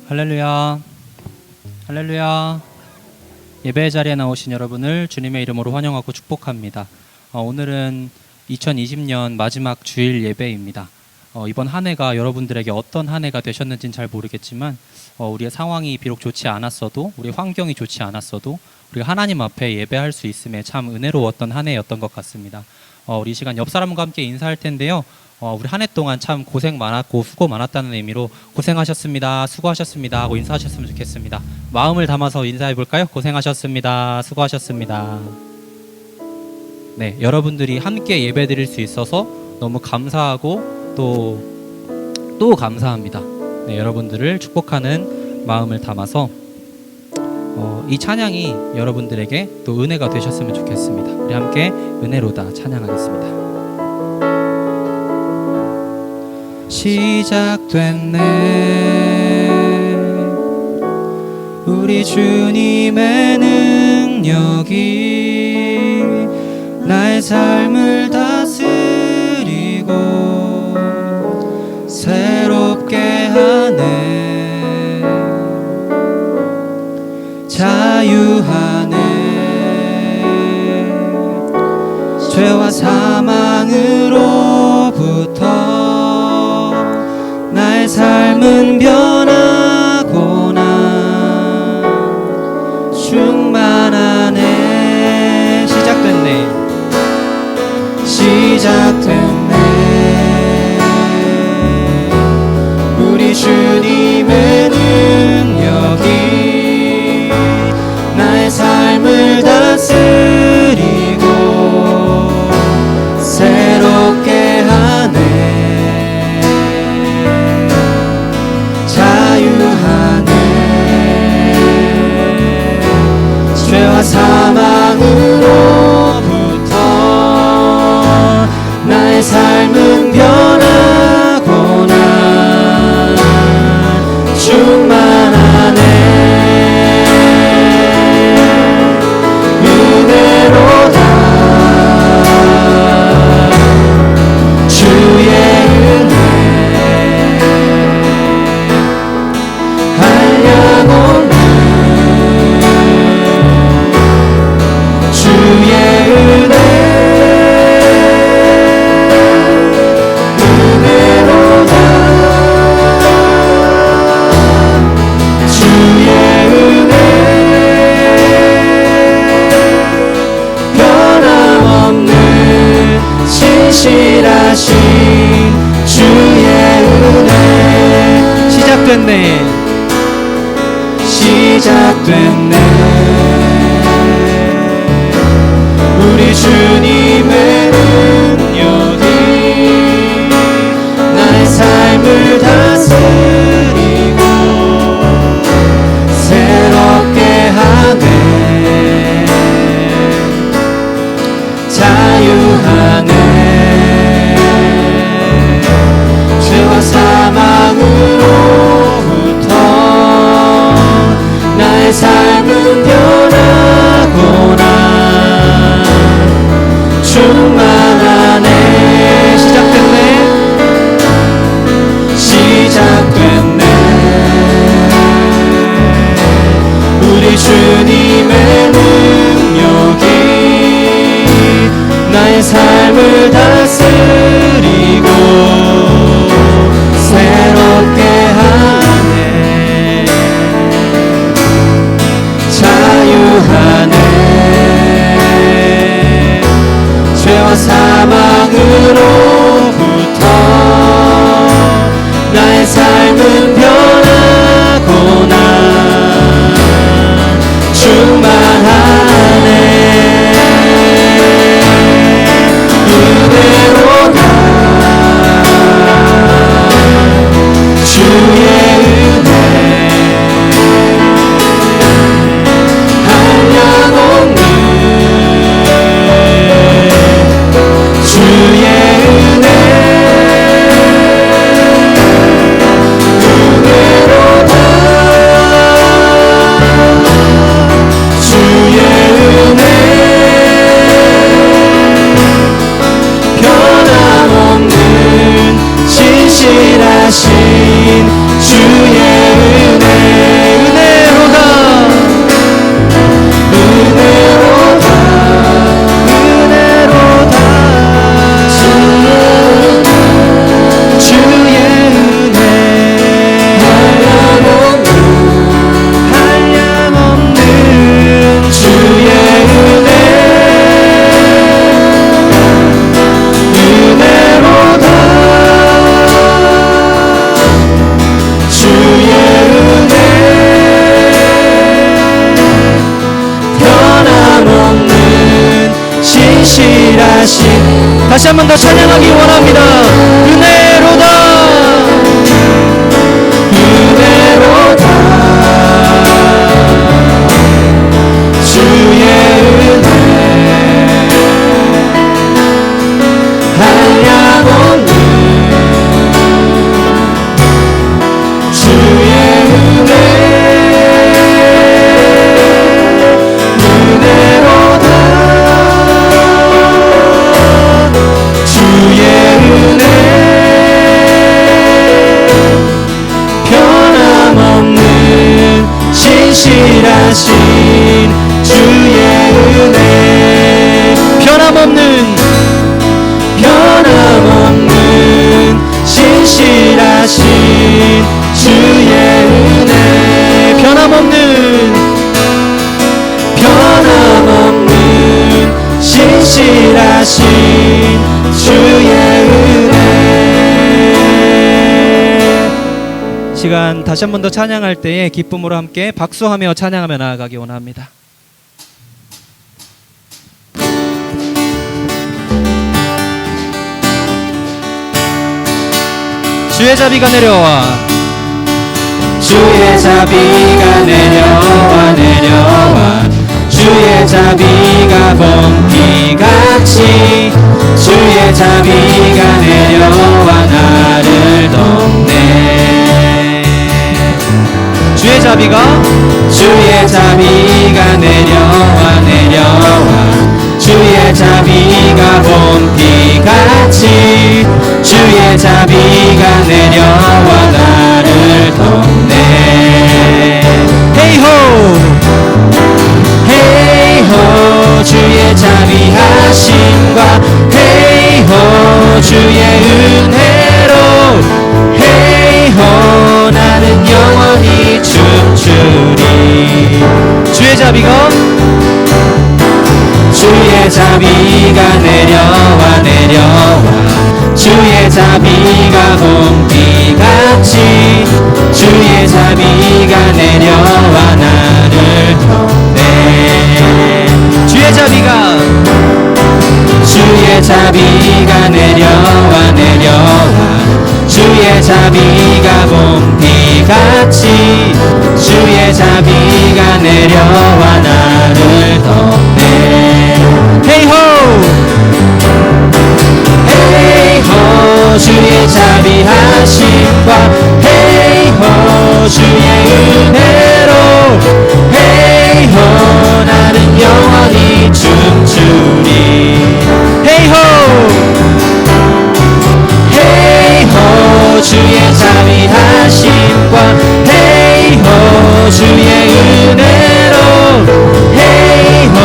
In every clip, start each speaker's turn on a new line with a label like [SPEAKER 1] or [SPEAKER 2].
[SPEAKER 1] 할렐루야, 할렐루야. 예배 자리에 나오신 여러분을 주님의 이름으로 환영하고 축복합니다. 오늘은 2020년 마지막 주일 예배입니다. 이번 한 해가 여러분들에게 어떤 한 해가 되셨는지는 잘 모르겠지만 우리의 상황이 비록 좋지 않았어도, 우리 환경이 좋지 않았어도 우리가 하나님 앞에 예배할 수 있음에 참 은혜로웠던 한 해였던 것 같습니다. 우리 이 시간 옆 사람과 함께 인사할 텐데요. 우리 한 해 동안 참 고생 많았고 수고 많았다는 의미로 고생하셨습니다, 수고하셨습니다 하고 인사하셨으면 좋겠습니다. 마음을 담아서 인사해 볼까요? 고생하셨습니다, 수고하셨습니다. 네, 여러분들이 함께 예배 드릴 수 있어서 너무 감사하고 또 감사합니다. 네, 여러분들을 축복하는 마음을 담아서 이 찬양이 여러분들에게 또 은혜가 되셨으면 좋겠습니다. 우리 함께 은혜로다 찬양하겠습니다. 시작됐네, 우리 주님의 능력이 나의 삶을 다스리고 새롭게 하네, 자유하네, 죄와 사망으로부터 나의 삶은 변하구나, 충만하네. 시작됐네, 우리 주님의 능력이 나의 삶을 다스리고 새롭게 하네, 죄와 사망으로부터 나의 삶은 변하구나, 충만하네, 은혜로다 주의 은혜 한량없는 주의 은혜, 은혜로다 주의 은혜, 변함없는 신실하신 주의 은혜. 시작됐네, 우리 주님의 능력이 나의 삶을 다스리고 새롭게 하네, 자유하네, 죄와 사망으로부터 나의 삶은 변하구나, 충만하네. 시작됐네, 우리 주님의 능력이 나의 삶을 다스리고 새롭게 하네, 자유하네, 죄와 사망으로부터 나의 삶은 변하구나, 충만하네, 은혜로다 주의 은혜 한량없는 주의 은혜, 은혜 다시 한 번 더 찬양하기 원합니다. 은혜로다, 은혜로다, 주의 은혜 한량없는 주의 은혜, 은혜로다, 주의 은혜 변함없는 신실하신 주의 은혜, 변함없는 신실하신 주의 은혜, 변함없는 신실하신 주의 은혜. 시간 다시 한 번 더 찬양할 때에 기쁨으로 함께 박수하며 찬양하며 나아가기 원합니다. 주의 자비가 내려와, 주의 자비가 내려와 내려와, 주의 자비가 봄비같이 주의 자비가 내려와 나를 덮네. 주의 자비가 내려와 내려와, 주의 자비가 봄비같이 주의 자비가 내려와 나를 덮네. 헤이호 헤이호 주의 자비하심과 헤이호 주의 은혜로 헤이호 나는 영원히 춤추리. 주의 자비가 내려와 내려와, 주의 자비가 봄비같이 주의 자비가 내려와 나를 덮네. 주의 자비가 내려와 내려와, 주의 자비가 봄비같이 주의 자비가 내려와 나를 덮네. 헤이호 헤이호 주의 자비하심과 헤이호 주의 은혜로 헤이호 나는 영원히 춤추리. 헤이호 헤이호 주의 자비하심과 헤이호 주의 은혜로 헤이호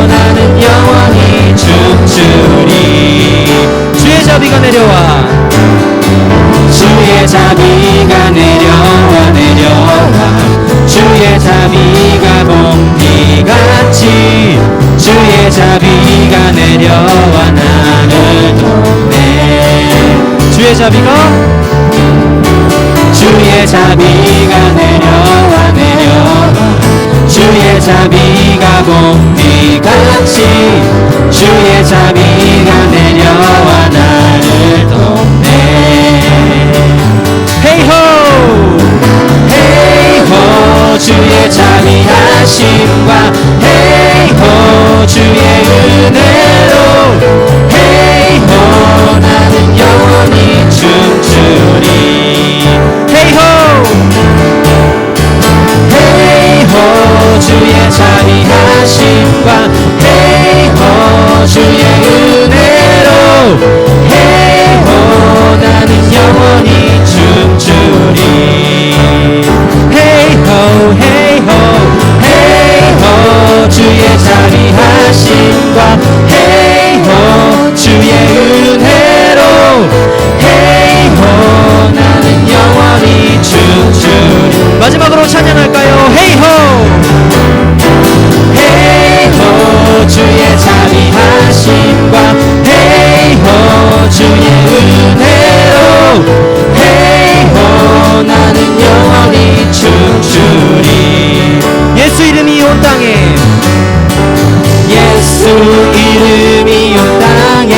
[SPEAKER 1] 나는 영원히 춤추리. 주의 자비가 내려와, 주의 자비가 내려와 내려와, 주의 자비가 봄비같이 주의 자비가 내려와 나를 덮네. 주의 자비가 내려와 내려와, 주의 자비가 봄비같이 주의 자비가 내려와 나를 덮네. 헤이호 헤이호 주의 자비하심과 헤이호 주의 은혜로 헤이호 나는 영원히 춤추리. 헤이호 헤이호 주의 자비하심과 헤이호 주의 은혜로 헤이호 나는 영원히 춤추리. 헤이호 헤이호 헤이호 주의 자비하심과 헤이호 주의 은혜로 헤이호 나는 영원히 춤추리. 마지막으로 찬양할까요? 헤이호 헤이호 주의 자비하심과 헤이호 주의 은혜로 헤이호 나는 영원히 춤추리. 예수 이름이 온 땅에, 예수 이름이 온 땅에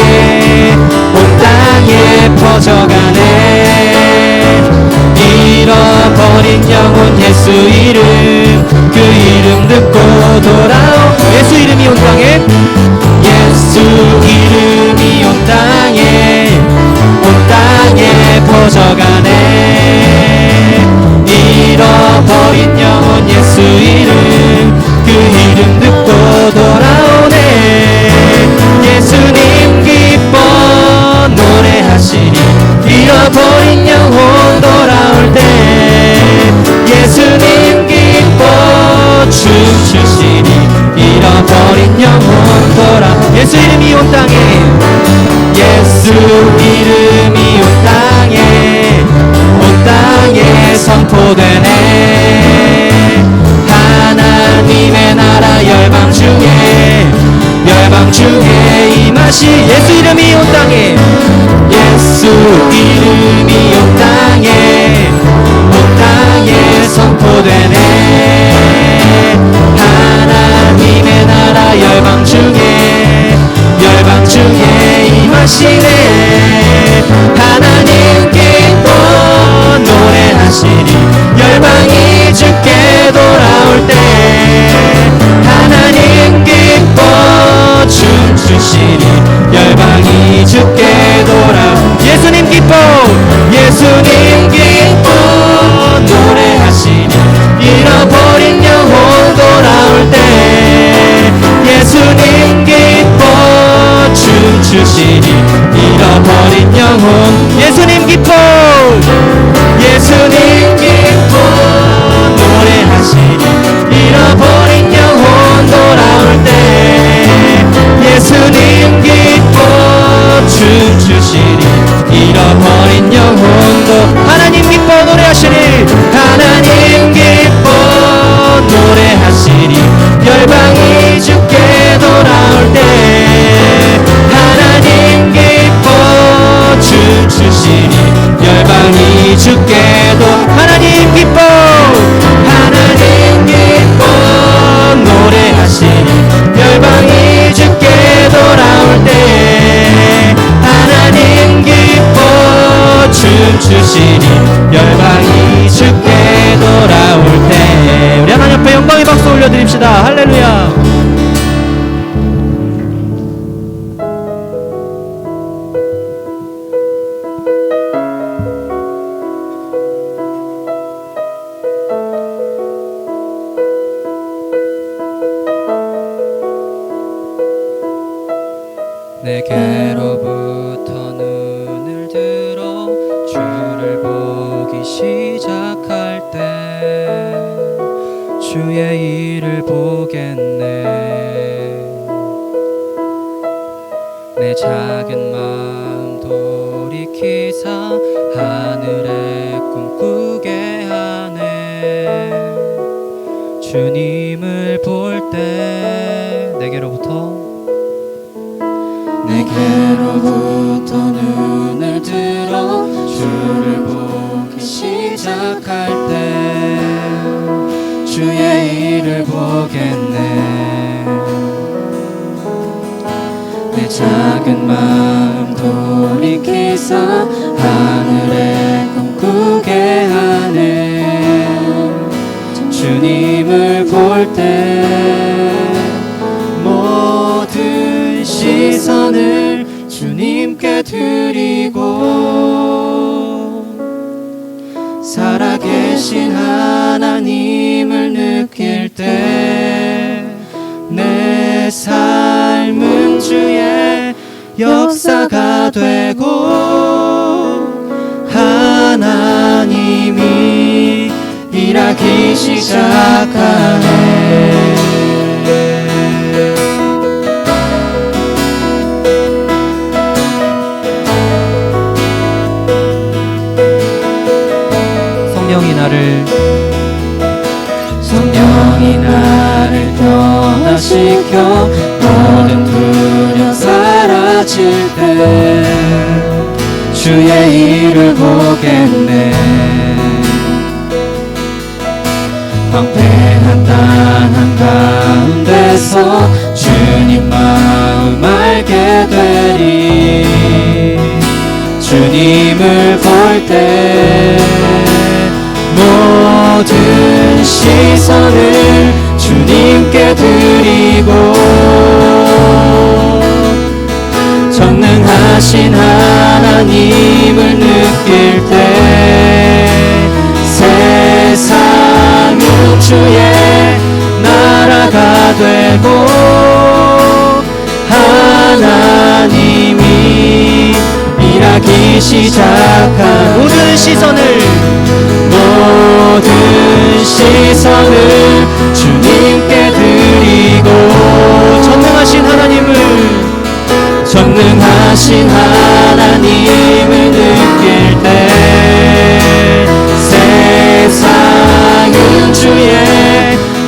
[SPEAKER 1] 퍼져가네. 잃어버린 영혼 예수 이름, 그 이름 듣고 돌아오. 예수 이름이 온 땅에, 예수 이름이 온 땅에, 온 땅에 퍼져가네. 잃어버린 영혼 예수 이름, 그 이름 듣고 돌아오네. 예수님 기뻐 노래하시리. 잃어버린 영혼 돌아올 때 예수님 기뻐 춤추시리. 잃어버린 영혼 돌아. 예수 이름이 온 땅에, 예수 이름이 온 땅에, 온 땅에 선포되네. 하나님의 나라 열방 중에 임하시. 예수 이름이 온 땅에, 예수 이름이 온 땅에 선포되네. 하나님의 나라 열방 중에 임하시네. 하나님 기뻐 노래하시리. 열방이 주께 돌아올 때 하나님 기뻐 춤추시리. 열방이 주께 돌아. 예수님 기뻐, 예수님 기뻐 노래하시리. 잃어버린 영혼 돌아올 때 예수님 기뻐 춤추시리. 잃어버린 영혼 예수님 기뻐, 예수님 기뻐 노래하시리. 잃어버린 영혼 돌아올 때 예수님 기뻐 춤추시리. 잃어버린 영혼도 하나님 기뻐 노래하시리. 하나님 기뻐 노래하시리. 열방이 주께 돌아올 때 하나님 기뻐 춤추시리. 열방이 주께 하나님 기뻐, 하나님 기뻐 노래하시리. 열방이 주께 돌아올 때 하나님 기뻐 춤추시리. 열방이 주께 돌아올 때. 우리 하나님 앞에 영광의 박수 올려드립시다. 할렐루야. 내게로부터 눈을 들어 주를 보기 시작할 때 주의 일을 보겠네. 내 작은 마음 돌이키사 하늘에 꿈꾸게 하네. 주님을 볼 때 내게로부터 눈을 들어 주를 보기 시작할 때 주의 일을 보겠네. 내 작은 마음 돌이키사 하늘에 꿈꾸게 하네. 주님을 볼 때 모든 시선을 주님께 드리고 살아계신 하나님을 느낄 때 내 삶은 주의 역사가 되고 하나님이 일하기 시작하네. 성령이 나를 변화시켜 모든 두려움 사라질 때 주의 일을 보겠네. 황폐한 땅 한가운데서 주님 마음 알게 되리. 주님을
[SPEAKER 2] 때 모든 시선을 주님께 드리고 전능하신 하나님을 느낄 때 세상은 주의 나라가 되고 하나님이 일하기 시작한 모든 시선을 주님께 드리고 전능하신 하나님을 느낄 때 세상은 주의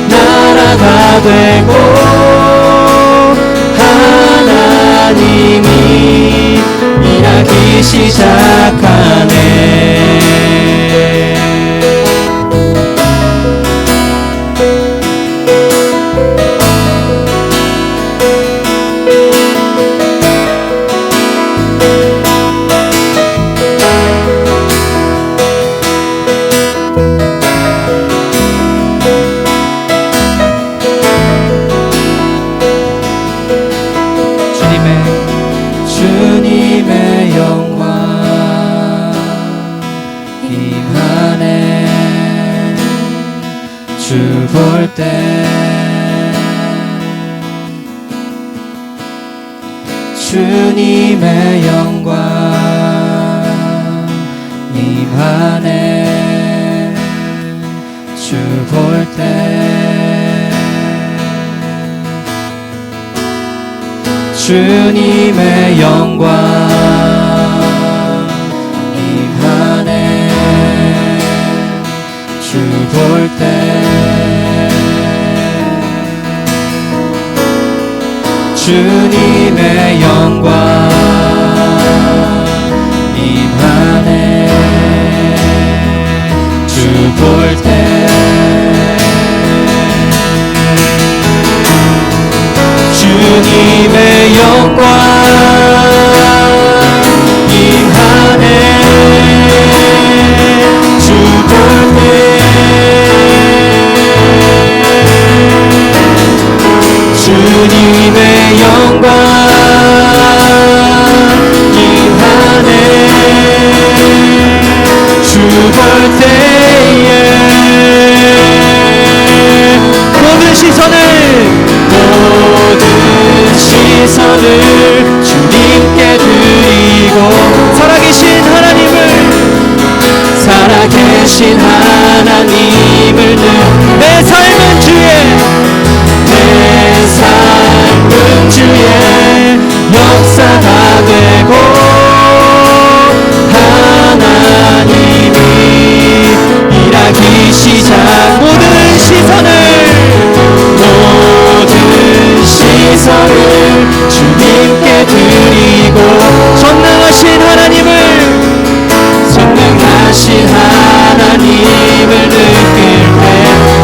[SPEAKER 2] 나라가 되고 하나님이 일하기 시작하네. 주님의 영광 임하네. 주 볼 때 주님의 영광 임하네. 주 볼 때 주님의 영광 임하네. 주 볼 때 주님의 영광 임하네. 주 볼 때 주님의 영광 임하네. 주 볼 때 주님의 영광 임하네. 주 볼 때에 모든 시선을 주님께 드리고 살아계신 하나님을 내 삶은 주의 역사가 되고 하나님이 일하기 시작. 모든 시선을 주님께 드리고 전능하신 하나님을 느낄 때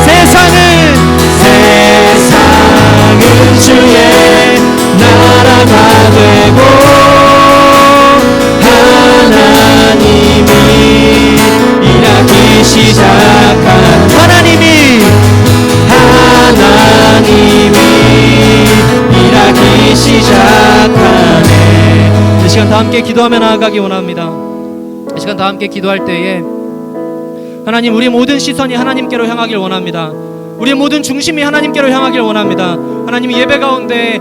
[SPEAKER 2] 세상은 주의 나라가 되고 하나님이 일하기 시작한 하나님이 일하기 시작하네. 이 시간 다 함께 기도하며 나아가기 원합니다. 이 시간 다 함께 기도할 때에 하나님, 우리 모든 시선이 하나님께로 향하길 원합니다. 우리의 모든 중심이 하나님께로 향하길 원합니다. 하나님, 이 예배 가운데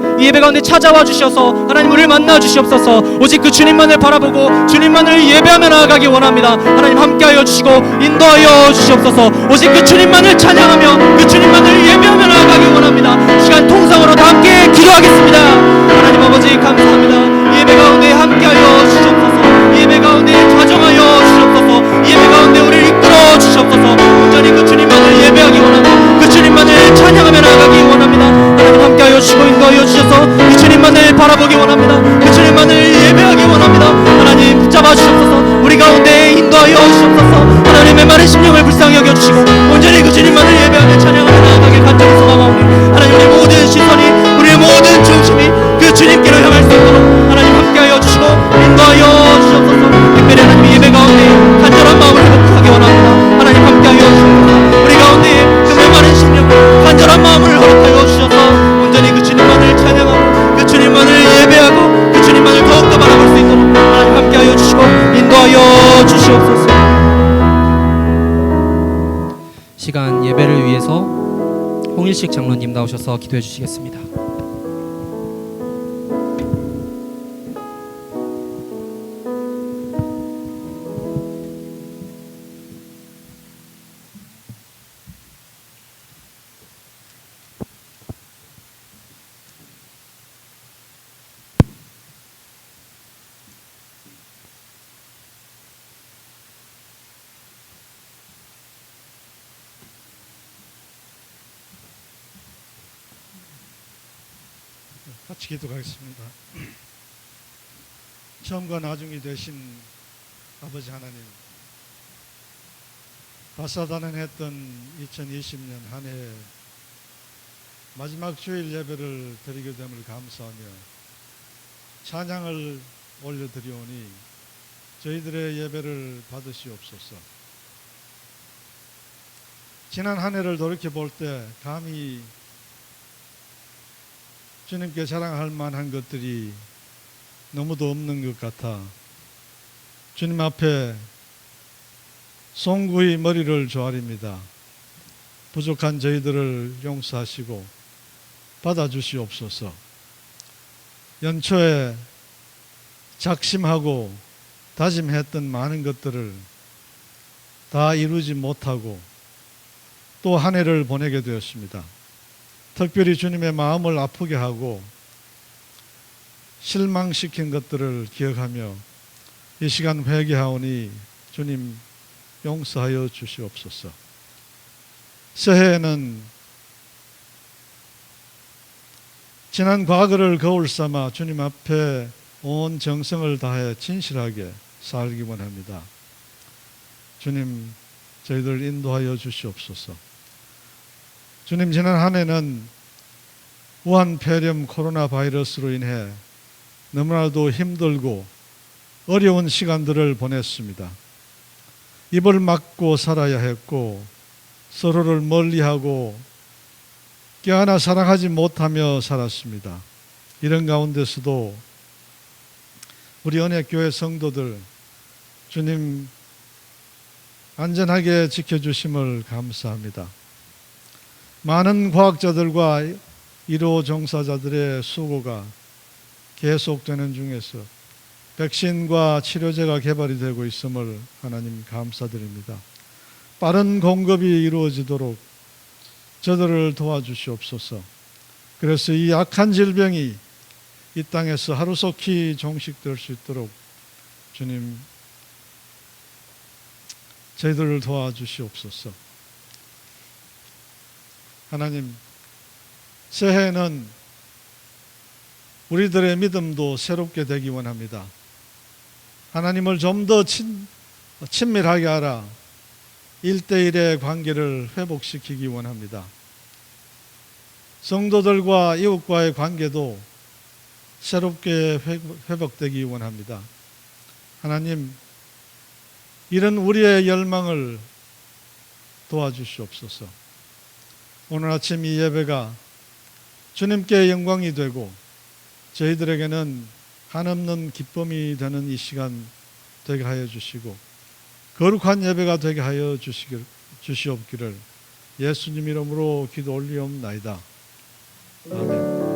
[SPEAKER 2] 찾아와 주셔서 하나님 우리를 만나 주시옵소서. 오직 그 주님만을 바라보고 주님만을 예배하며 나아가기 원합니다. 하나님 함께하여 주시고 인도하여 주시옵소서. 오직 그 주님만을 찬양하며 그 주님만을 예배하며 나아가기 원합니다. 시간 통성으로 다 함께 기도하겠습니다. 하나님 아버지 감사합니다. 예배 가운데 함께하여 주시옵소서. 예배 가운데 가정하여 주시옵소서. 예배 가운데 우리를 이끌어 주시옵소서. 온전히 그 주님만을 예배하기 원합니다. 그 주님만을 찬양하며 나아가기 원합니다. 하나님 함께하여 주시고 인도하여 주셔서 그 주님만을 바라보기 원합니다. 그 주님만을 예배하기 원합니다. 하나님 붙잡아 주시옵소서. 우리 가운데 인도하여 주시옵소서. 하나님의 마른 심령을 불쌍히 여겨주시고 온전히 그 주님만을 예배하며 찬양하며 나아가길 간절히 소망하오니 하나님, 우리의 모든 시선이 우리의 모든 중심이 그 주님께로 향할 수 있도록 하나님 함께하여 주시고 인도하여 주시옵소서. 특별히 하나님 예배 가운데
[SPEAKER 1] 송일식 장로님 나오셔서 기도해 주시겠습니다.
[SPEAKER 3] 같이 기도하겠습니다. 처음과 나중이 되신 아버지 하나님, 다사다난했던 2020년 한 해 마지막 주일 예배를 드리게 됨을 감사하며 찬양을 올려드리오니 저희들의 예배를 받으시옵소서. 지난 한 해를 돌이켜볼 때 감히 주님께 자랑할 만한 것들이 너무도 없는 것 같아 주님 앞에 송구히 머리를 조아립니다. 부족한 저희들을 용서하시고 받아주시옵소서. 연초에 작심하고 다짐했던 많은 것들을 다 이루지 못하고 또 한 해를 보내게 되었습니다. 특별히 주님의 마음을 아프게 하고 실망시킨 것들을 기억하며 이 시간 회개하오니 주님 용서하여 주시옵소서. 새해에는 지난 과거를 거울 삼아 주님 앞에 온 정성을 다해 진실하게 살기 원합니다. 주님, 저희들 인도하여 주시옵소서. 주님, 지난 한 해는 우한 폐렴 코로나 바이러스로 인해 너무나도 힘들고 어려운 시간들을 보냈습니다. 입을 막고 살아야 했고 서로를 멀리하고 껴안아 사랑하지 못하며 살았습니다. 이런 가운데서도 우리 은혜교회 성도들 주님 안전하게 지켜주심을 감사합니다. 많은 과학자들과 의료 종사자들의 수고가 계속되는 중에서 백신과 치료제가 개발이 되고 있음을 하나님 감사드립니다. 빠른 공급이 이루어지도록 저들을 도와주시옵소서. 그래서 이 악한 질병이 이 땅에서 하루속히 종식될 수 있도록 주님 저희들을 도와주시옵소서. 하나님, 새해에는 우리들의 믿음도 새롭게 되기 원합니다. 하나님을 좀 더 친밀하게 하라. 1대1의 관계를 회복시키기 원합니다. 성도들과 이웃과의 관계도 새롭게 회복되기 원합니다. 하나님, 이런 우리의 열망을 도와주시옵소서. 오늘 아침 이 예배가 주님께 영광이 되고 저희들에게는 한없는 기쁨이 되는 이 시간 되게 하여 주시고 거룩한 예배가 되게 하여 주시옵기를 예수님 이름으로 기도 올리옵나이다. 아멘.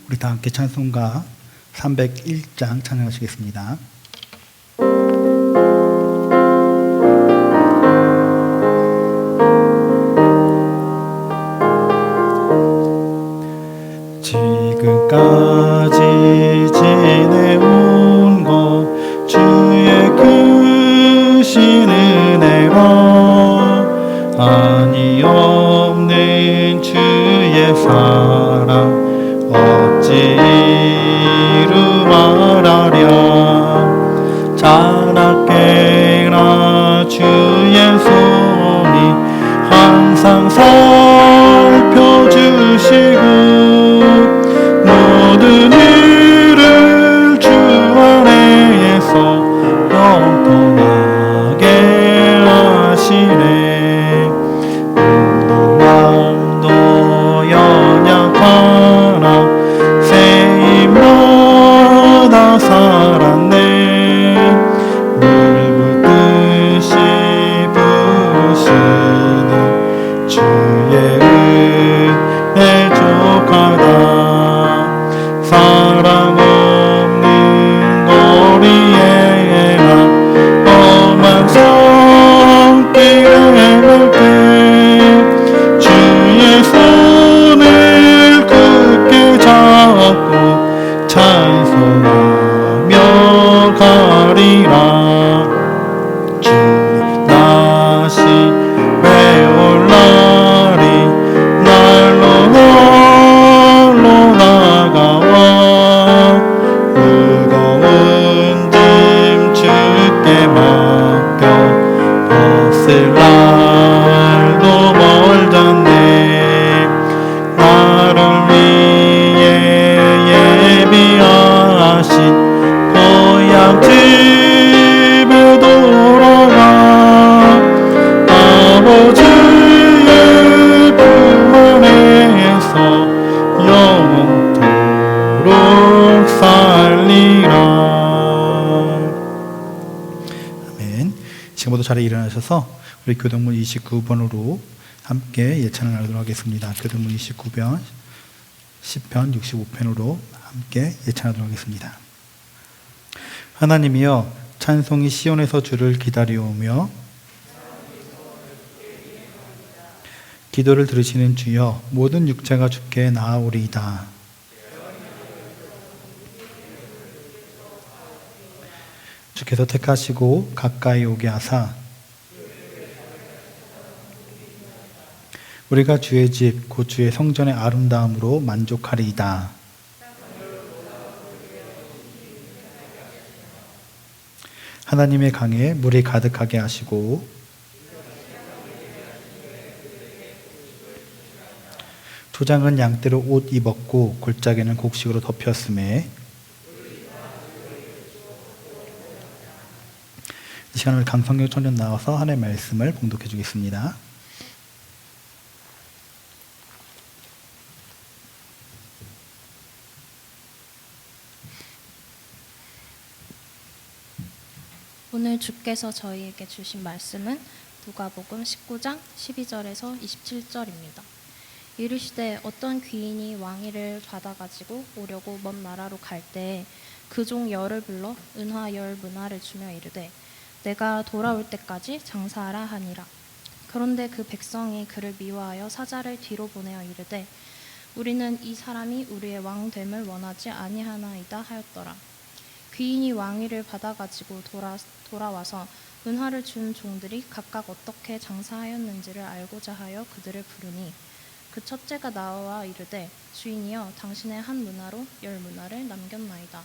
[SPEAKER 4] 우리 다 함께 찬송가 301장 찬양하시겠습니다. 지금까지 지내온 것 주의 크신 은혜로 아니 없는 주의 사랑 어찌로 말하랴. 자나깨나 주의 손이 항상 살펴주시고 지금부터 자리에 일어나셔서 우리 교동문 29번으로 함께 예찬을 나누도록 하겠습니다. 교동문 29번, 10편, 65편으로 함께 예찬하도록 하겠습니다. 하나님이여, 찬송이 시온에서 주를 기다려오며 기도를 들으시는 주여, 모든 육체가 주께 나아오리이다. 주께서 택하시고 가까이 오게 하사 우리가 주의 집 곧 주의 성전의 아름다움으로 만족하리이다. 하나님의 강에 물이 가득하게 하시고 조장은 양떼로 옷 입었고 골짜기는 곡식으로 덮였음에 이 시간을 강성경 청년 나와서 하나님의 말씀을 봉독해 주겠습니다.
[SPEAKER 5] 오늘 주께서 저희에게 주신 말씀은 누가복음 19장 12절에서 27절입니다. 이르시되 어떤 귀인이 왕위를 받아가지고 오려고 먼 나라로 갈 때에 그 종 열을 불러 은화 10문화를 주며 이르되 내가 돌아올 때까지 장사하라 하니라. 그런데 그 백성이 그를 미워하여 사자를 뒤로 보내어 이르되 우리는 이 사람이 우리의 왕됨을 원하지 아니하나이다 하였더라. 귀인이 왕위를 받아가지고 돌아와서 은화를 준 종들이 각각 어떻게 장사하였는지를 알고자 하여 그들을 부르니 그 첫째가 나와 이르되 주인이여, 당신의 한 문화로 10문화를 남겼나이다.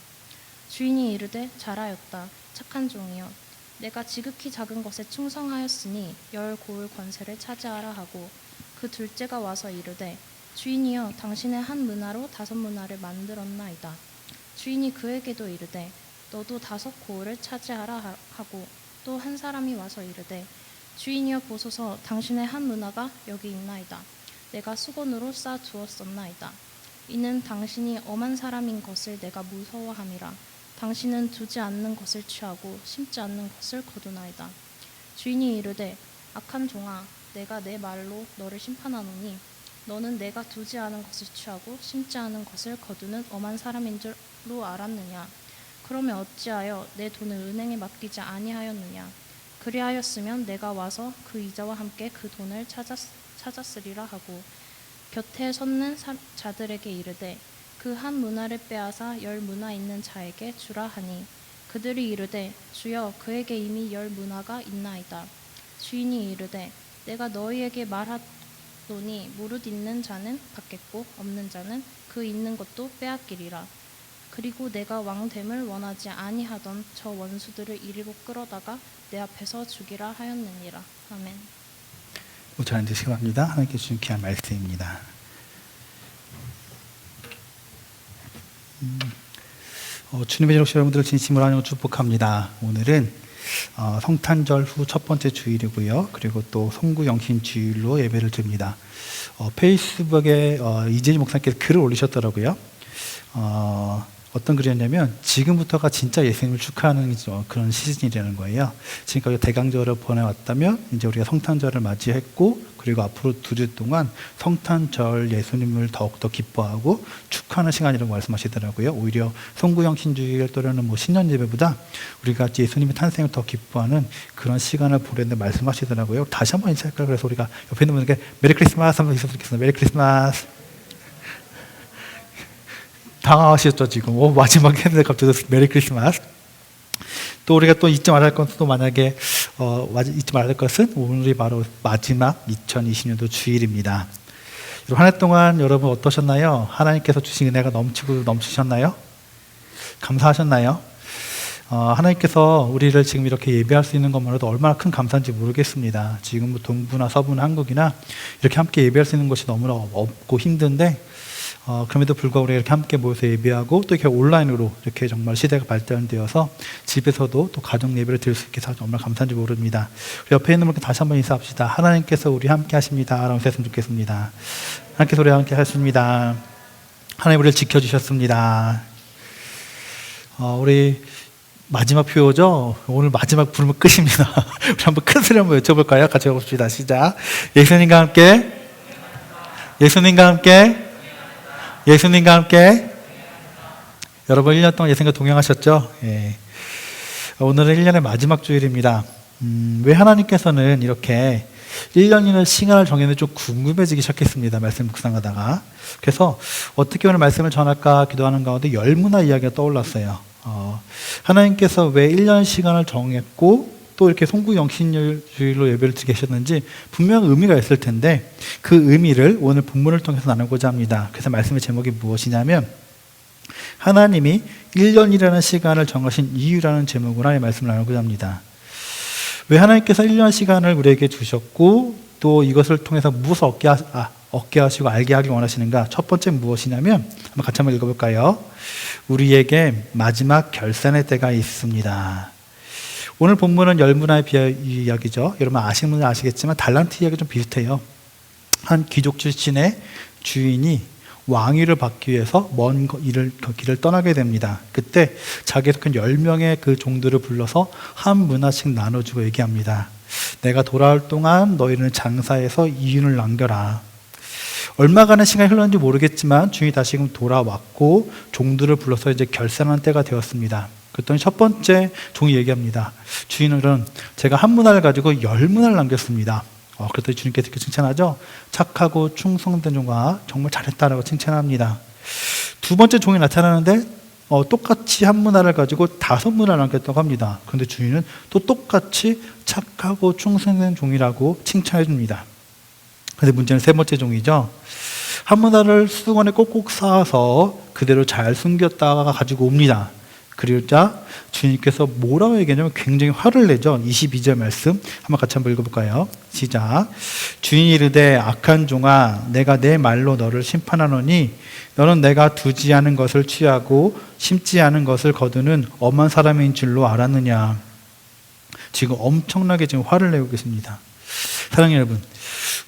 [SPEAKER 5] 주인이 이르되 잘하였다. 착한 종이여, 내가 지극히 작은 것에 충성하였으니 10고을 권세를 차지하라 하고 그 둘째가 와서 이르되 주인이여, 당신의 한 문화로 5문화를 만들었나이다. 주인이 그에게도 이르되 너도 5고을을 차지하라 하고 또 한 사람이 와서 이르되 주인이여 보소서, 당신의 한 문화가 여기 있나이다. 내가 수건으로 싸 두었었나이다. 이는 당신이 엄한 사람인 것을 내가 무서워함이라. 당신은 두지 않는 것을 취하고 심지 않는 것을 거두나이다. 주인이 이르되 악한 종아, 내가 내 말로 너를 심판하노니 너는 내가 두지 않은 것을 취하고 심지 않은 것을 거두는 엄한 사람인 줄로 알았느냐? 그러면 어찌하여 내 돈을 은행에 맡기지 아니하였느냐? 그리하였으면 내가 와서 그 이자와 함께 그 돈을 찾았으리라 하고 곁에 섰는 자들에게 이르되 그 한 문화를 빼앗아 10문화 있는 자에게 주라 하니 그들이 이르되 주여, 그에게 이미 10문화가 있나이다. 주인이 이르되 내가 너희에게 말하노니 무릇 있는 자는 받겠고 없는 자는 그 있는 것도 빼앗기리라. 그리고 내가 왕됨을 원하지 아니하던 저 원수들을 이리로 끌어다가 내 앞에서 죽이라 하였느니라. 아멘.
[SPEAKER 4] 잘 앉으시기 바랍니다. 하나님께 주신 귀한 말씀입니다. 주님의 이름으로 여러분들을 진심으로 환영하고 축복합니다. 오늘은 성탄절 후 첫 번째 주일이고요. 그리고 또 송구영신 주일로 예배를 드립니다. 페이스북에 이재희 목사님께서 글을 올리셨더라고요. 어떤 글이었냐면 지금부터가 진짜 예수님을 축하하는 그런 시즌이라는 거예요. 지금까지 대강절을 보내왔다면 이제 우리가 성탄절을 맞이했고, 그리고 앞으로 2주 동안 성탄절 예수님을 더욱더 기뻐하고 축하하는 시간이라고 말씀하시더라고요. 오히려 송구형 신주일 또는 신년 예배보다 우리가 예수님의 탄생을 더 기뻐하는 그런 시간을 보내는데 말씀하시더라고요. 다시 한번 인사할까요? 그래서 우리가 옆에 있는 분들께 메리 크리스마스 한번 있었으면 좋겠습니다. 메리 크리스마스. 당황하셨죠 지금. 마지막에 했는데 갑자기 메리 크리스마스. 또 우리가 또 잊지 말아야 할 것은 또 만약에 잊지 말아야 할 것은 오늘이 바로 마지막 2020년도 주일입니다. 한 해 동안 여러분 어떠셨나요? 하나님께서 주신 은혜가 넘치셨나요? 감사하셨나요? 하나님께서 우리를 지금 이렇게 예배할 수 있는 것만으로도 얼마나 큰 감사인지 모르겠습니다. 지금 동부나 서부나 한국이나 이렇게 함께 예배할 수 있는 것이 너무나 없고 힘든데 그럼에도 불구하고 우리가 이렇게 함께 모여서 예배하고 또 이렇게 온라인으로 이렇게 정말 시대가 발전되어서 집에서도 또 가정 예배를 드릴 수 있게 해서 정말 감사한지 모릅니다. 우리 옆에 있는 분께 다시 한번 인사합시다. 하나님께서 우리 함께 하십니다. 라고 했으면 좋겠습니다. 하나님께서 우리 함께 하십니다. 하나님 우리를 지켜주셨습니다. 우리 마지막 표죠. 오늘 마지막 부르면 끝입니다. 우리 한번 큰 소리 한번 외쳐볼까요? 같이 해봅시다. 시작. 예수님과 함께, 예수님과 함께, 예수님과 함께. 여러분 1년 동안 예수님과 동행하셨죠? 예. 오늘은 1년의 마지막 주일입니다. 왜 하나님께서는 이렇게 1년이라는 시간을 정했는지 좀 궁금해지기 시작했습니다. 말씀 묵상하다가. 그래서 어떻게 오늘 말씀을 전할까 기도하는 가운데 열문화 이야기가 떠올랐어요. 하나님께서 왜 1년 시간을 정했고 또 이렇게 송구영신주일로 예배를 드리게 하셨는지 분명 의미가 있을 텐데 그 의미를 오늘 본문을 통해서 나누고자 합니다. 그래서 말씀의 제목이 무엇이냐면 하나님이 1년이라는 시간을 정하신 이유라는 제목으로 하나님의 말씀을 나누고자 합니다. 왜 하나님께서 1년 시간을 우리에게 주셨고 또 이것을 통해서 무엇을 얻게 하시고 알게 하길 원하시는가? 첫 번째 무엇이냐면 같이 한번 읽어볼까요? 우리에게 마지막 결산의 때가 있습니다. 오늘 본문은 열문화의 이야기죠. 여러분 아시는 분은 아시겠지만 달란트 이야기 좀 비슷해요. 한 귀족 출신의 주인이 왕위를 받기 위해서 먼 길을 떠나게 됩니다. 그때 자기에 속한 10명의 그 종들을 불러서 한 문화씩 나눠주고 얘기합니다. 내가 돌아올 동안 너희는 장사해서 이윤을 남겨라. 얼마간의 시간이 흘렀는지 모르겠지만 주인이 다시금 돌아왔고 종들을 불러서 이제 결산하는 때가 되었습니다. 그랬더니 첫 번째 종이 얘기합니다. 주인은 제가 한 문화를 가지고 10문화를 남겼습니다. 그랬더니 주님께서 이렇게 칭찬하죠. 착하고 충성된 종아 정말 잘했다라고 칭찬합니다. 두 번째 종이 나타나는데 똑같이 한 문화를 가지고 5문화를 남겼다고 합니다. 그런데 주인은 또 똑같이 착하고 충성된 종이라고 칭찬해 줍니다. 그런데 문제는 세 번째 종이죠. 한 문화를 수건에 꼭꼭 쌓아서 그대로 잘 숨겼다가 가지고 옵니다. 그러자 주님께서 뭐라고 얘기하냐면 굉장히 화를 내죠. 22절 말씀 한번 같이 한번 읽어볼까요? 시작. 주인이 이르되 악한 종아 내가 내 말로 너를 심판하노니 너는 내가 두지 않은 것을 취하고 심지 않은 것을 거두는 엄한 사람인 줄로 알았느냐. 지금 엄청나게 지금 화를 내고 계십니다. 사랑하는 여러분,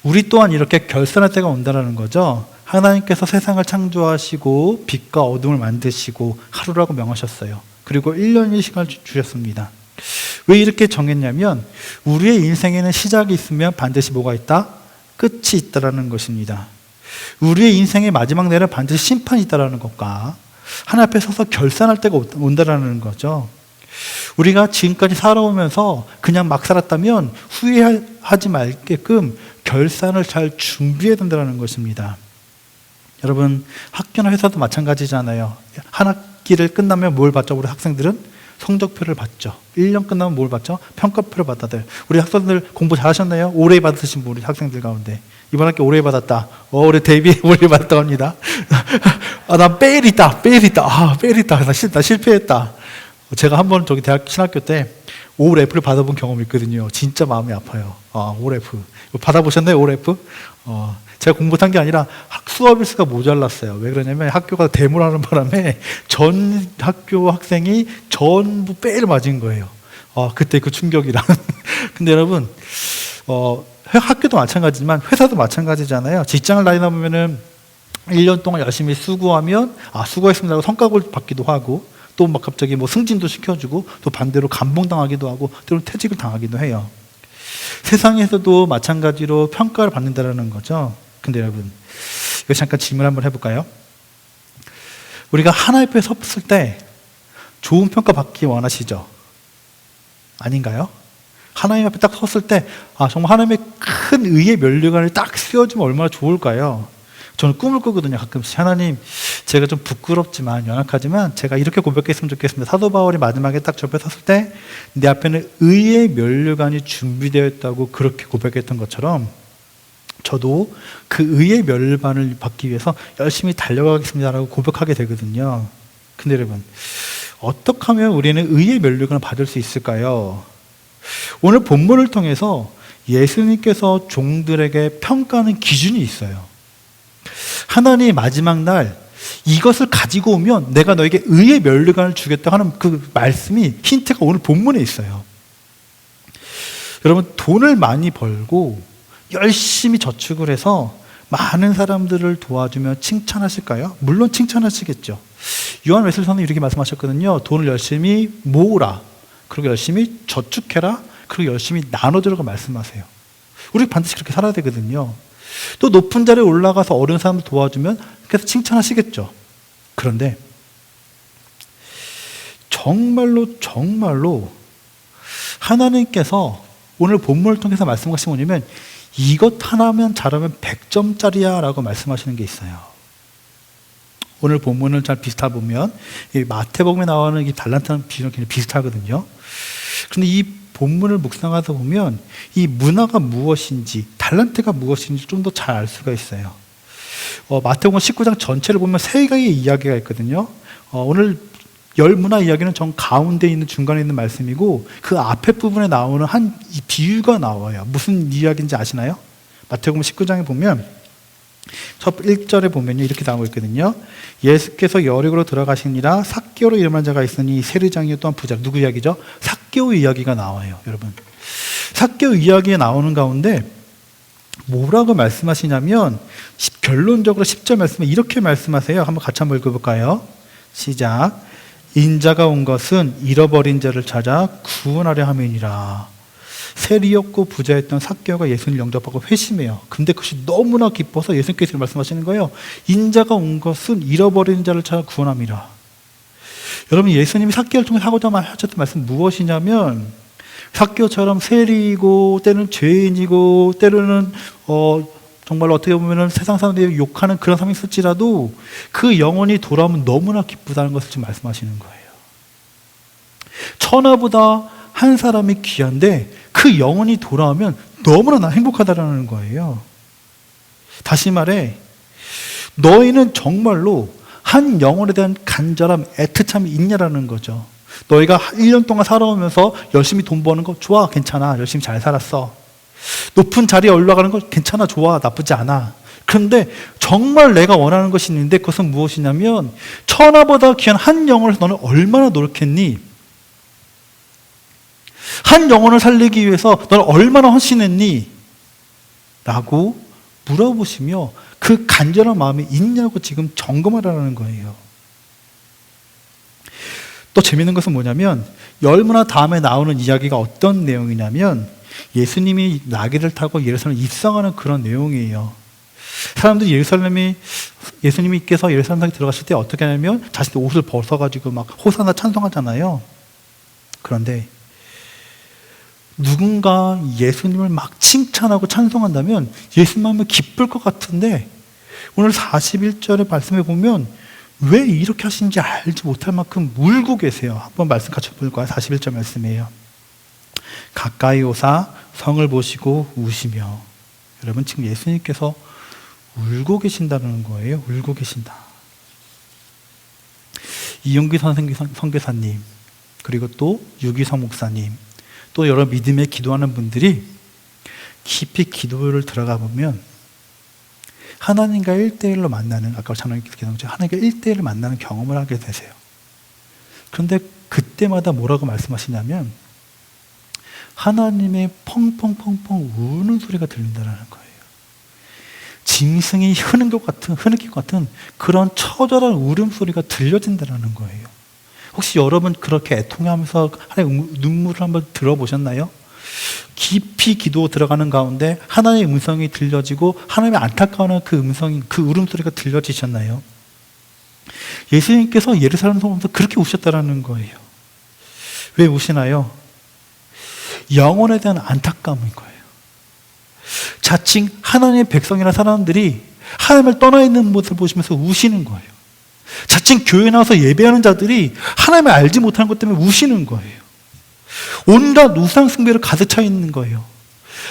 [SPEAKER 4] 우리 또한 이렇게 결산할 때가 온다는 거죠. 하나님께서 세상을 창조하시고 빛과 어둠을 만드시고 하루라고 명하셨어요. 그리고 1년의 시간을 주셨습니다. 왜 이렇게 정했냐면 우리의 인생에는 시작이 있으면 반드시 뭐가 있다? 끝이 있다라는 것입니다. 우리의 인생의 마지막 날에 반드시 심판이 있다라는 것과 하나님 앞에 서서 결산할 때가 온다라는 거죠. 우리가 지금까지 살아오면서 그냥 막 살았다면 후회하지 말게끔 결산을 잘 준비해야 된다는 것입니다. 여러분 학교나 회사도 마찬가지잖아요. 한 학기를 끝나면 뭘 받죠? 우리 학생들은 성적표를 받죠. 1년 끝나면 뭘 받죠? 평가표를 받아요. 우리 학생들 공부 잘하셨나요? 올해 받으신 분 우리 학생들 가운데 이번 학기 올해 받았다. 올해 데뷔 올해 받았다고 합니다. 난 뺄 있다. 나 실패했다. 제가 한번 저기 대학 신학교 때 OLF를 받아본 경험이 있거든요. 진짜 마음이 아파요. OLF 받아보셨나요? OLF? 제가 공부 못한 게 아니라 수업 일수가 모자랐어요. 왜 그러냐면 학교가 데모를 하는 바람에 전 학교 학생이 전부 빼를 맞은 거예요. 그때 그 충격이랑. 근데 여러분, 학교도 마찬가지지만 회사도 마찬가지잖아요. 직장을 다니다 보면은 1년 동안 열심히 수고하면 수고했습니다라고 성과급을 받기도 하고 또 막 갑자기 뭐 승진도 시켜주고 또 반대로 감봉당하기도 하고 때로는 퇴직을 당하기도 해요. 세상에서도 마찬가지로 평가를 받는다는 거죠. 근데 여러분, 이거 잠깐 질문 한번 해볼까요? 우리가 하나님 앞에 섰을 때 좋은 평가 받기 원하시죠? 아닌가요? 하나님 앞에 딱 섰을 때 정말 하나님의 큰 의의 면류관을 딱 씌워주면 얼마나 좋을까요? 저는 꿈을 꾸거든요. 가끔씩 하나님, 제가 좀 부끄럽지만 연약하지만 제가 이렇게 고백했으면 좋겠습니다. 사도 바울이 마지막에 딱 저 앞에 섰을 때 내 앞에는 의의 면류관이 준비되어 있다고 그렇게 고백했던 것처럼 저도 그 의의 면류관을 받기 위해서 열심히 달려가겠습니다라고 고백하게 되거든요. 근데 여러분, 어떻게 하면 우리는 의의 면류관을 받을 수 있을까요? 오늘 본문을 통해서 예수님께서 종들에게 평가하는 기준이 있어요. 하나님 마지막 날 이것을 가지고 오면 내가 너에게 의의 면류관을 주겠다 하는 그 말씀이 힌트가 오늘 본문에 있어요. 여러분, 돈을 많이 벌고 열심히 저축을 해서 많은 사람들을 도와주며 칭찬하실까요? 물론 칭찬하시겠죠. 요한 웨슬리 선생님이 이렇게 말씀하셨거든요. 돈을 열심히 모으라. 그리고 열심히 저축해라. 그리고 열심히 나눠주라고 말씀하세요. 우리 반드시 그렇게 살아야 되거든요. 또 높은 자리에 올라가서 어려운 사람을 도와주면 그래서 칭찬하시겠죠. 그런데 정말로 하나님께서 오늘 본문을 통해서 말씀하신 게 뭐냐면 이것 하나면 잘하면 100점짜리야 라고 말씀하시는 게 있어요. 오늘 본문을 잘 비슷하게 보면 이 마태복음에 나오는 이 달란트는 비유는 굉장히 비슷하거든요. 그런데 이 본문을 묵상하다 보면 이 문화가 무엇인지 달란트가 무엇인지 좀 더 잘 알 수가 있어요. 마태복음 19장 전체를 보면 세 개의 이야기가 있거든요. 오늘 열 문화 이야기는 정 가운데 있는 중간에 있는 말씀이고 그 앞에 부분에 나오는 한 비유가 나와요. 무슨 이야기인지 아시나요? 마태복음 19장에 보면 첫 1절에 보면요 이렇게 나오고 있거든요. 예수께서 여리고로 들어가시니라 삭개오로 이름한 자가 있으니 세리장이요 또한 부자. 누구 이야기죠? 삭개오 이야기가 나와요. 여러분 삭개오 이야기에 나오는 가운데 뭐라고 말씀하시냐면 결론적으로 10절 말씀에 이렇게 말씀하세요. 한번 같이 한번 읽어볼까요? 시작. 인자가 온 것은 잃어버린 자를 찾아 구원하려 함이니라. 세리였고 부자였던 삭개오가 예수님을 영접하고 회심해요. 근데 그것이 너무나 기뻐서 예수님께서 말씀하시는 거예요. 인자가 온 것은 잃어버린 자를 찾아 구원함이라. 여러분 예수님이 삭개오를 통해 하고자 하셨던 말씀 무엇이냐면 삭개오처럼 세리이고 때로는 죄인이고 때로는 정말 어떻게 보면 세상 사람들이 욕하는 그런 삶이 있을지라도 그 영혼이 돌아오면 너무나 기쁘다는 것을 지금 말씀하시는 거예요. 천하보다 한 사람이 귀한데 그 영혼이 돌아오면 너무나 행복하다라는 거예요. 다시 말해 너희는 정말로 한 영혼에 대한 간절함, 애틋함이 있냐라는 거죠. 너희가 1년 동안 살아오면서 열심히 돈 버는 거 좋아, 괜찮아, 열심히 잘 살았어. 높은 자리에 올라가는 거 괜찮아, 좋아, 나쁘지 않아. 그런데 정말 내가 원하는 것이 있는데 그것은 무엇이냐면 천하보다 귀한 한 영혼을 너는 얼마나 노력했니? 한 영혼을 살리기 위해서 너는 얼마나 헌신했니? 라고 물어보시며 그 간절한 마음이 있냐고 지금 점검하라는 거예요. 또 재미있는 것은 뭐냐면 열문화 다음에 나오는 이야기가 어떤 내용이냐면 예수님이 나귀를 타고 예루살렘에 입성하는 그런 내용이에요. 사람들이 예수님께서 예루살렘에 들어가실 때 어떻게 하냐면 자신의 옷을 벗어가지고 막 호산나 찬송하잖아요. 그런데 누군가 예수님을 막 칭찬하고 찬송한다면 예수님 마음에 기쁠 것 같은데 오늘 41절의 말씀에 보면 왜 이렇게 하시는지 알지 못할 만큼 울고 계세요. 한번 말씀 같이 볼까요? 41절 말씀이에요. 가까이 오사 성을 보시고 우시며. 여러분 지금 예수님께서 울고 계신다는 거예요. 울고 계신다. 이용기 선교사님 그리고 또 유기성 목사님 또 여러 믿음에 기도하는 분들이 깊이 기도를 들어가 보면 하나님과 1대1로 만나는, 아까 장로님께서 하나님과 1대1로 만나는 경험을 하게 되세요. 그런데 그때마다 뭐라고 말씀하시냐면 하나님의 펑펑펑펑 우는 소리가 들린다는 거예요. 짐승이 흐느끼 것 같은 그런 처절한 울음소리가 들려진다는 거예요. 혹시 여러분 그렇게 애통하면서 하나님의 눈물을 한번 들어보셨나요? 깊이 기도 들어가는 가운데 하나님의 음성이 들려지고 하나님의 안타까워하는 그 음성이, 그 울음소리가 들려지셨나요? 예수님께서 예루살렘 성에서 그렇게 우셨다는 거예요. 왜 우시나요? 영혼에 대한 안타까움인 거예요. 자칭 하나님의 백성이라는 사람들이 하나님을 떠나 있는 모습을 보시면서 우시는 거예요. 자칭 교회 나와서 예배하는 자들이 하나님을 알지 못하는 것 때문에 우시는 거예요. 온갖 우상 숭배로 가득 차 있는 거예요.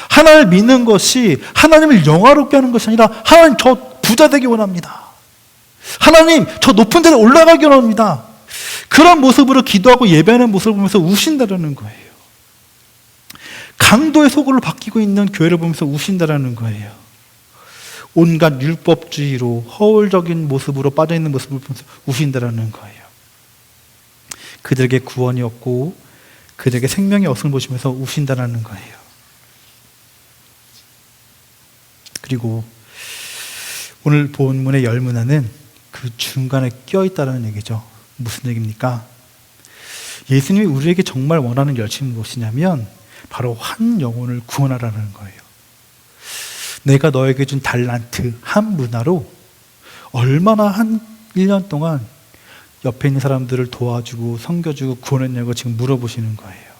[SPEAKER 4] 하나님을 믿는 것이 하나님을 영화롭게 하는 것이 아니라 하나님 저 부자 되기 원합니다. 하나님 저 높은 자리에 올라가기 원합니다. 그런 모습으로 기도하고 예배하는 모습을 보면서 우신다라는 거예요. 강도의 속으로 바뀌고 있는 교회를 보면서 우신다라는 거예요. 온갖 율법주의로 허울적인 모습으로 빠져있는 모습을 보면서 우신다라는 거예요. 그들에게 구원이 없고 그들에게 생명의 없음을 보시면서 우신다라는 거예요. 그리고 오늘 본문의 열문화는 그 중간에 껴있다는 얘기죠. 무슨 얘기입니까? 예수님이 우리에게 정말 원하는 열심은 무엇이냐면 바로 한 영혼을 구원하라는 거예요. 내가 너에게 준 달란트 한 문화로 얼마나 한 1년 동안 옆에 있는 사람들을 도와주고 섬겨주고 구원했냐고 지금 물어보시는 거예요.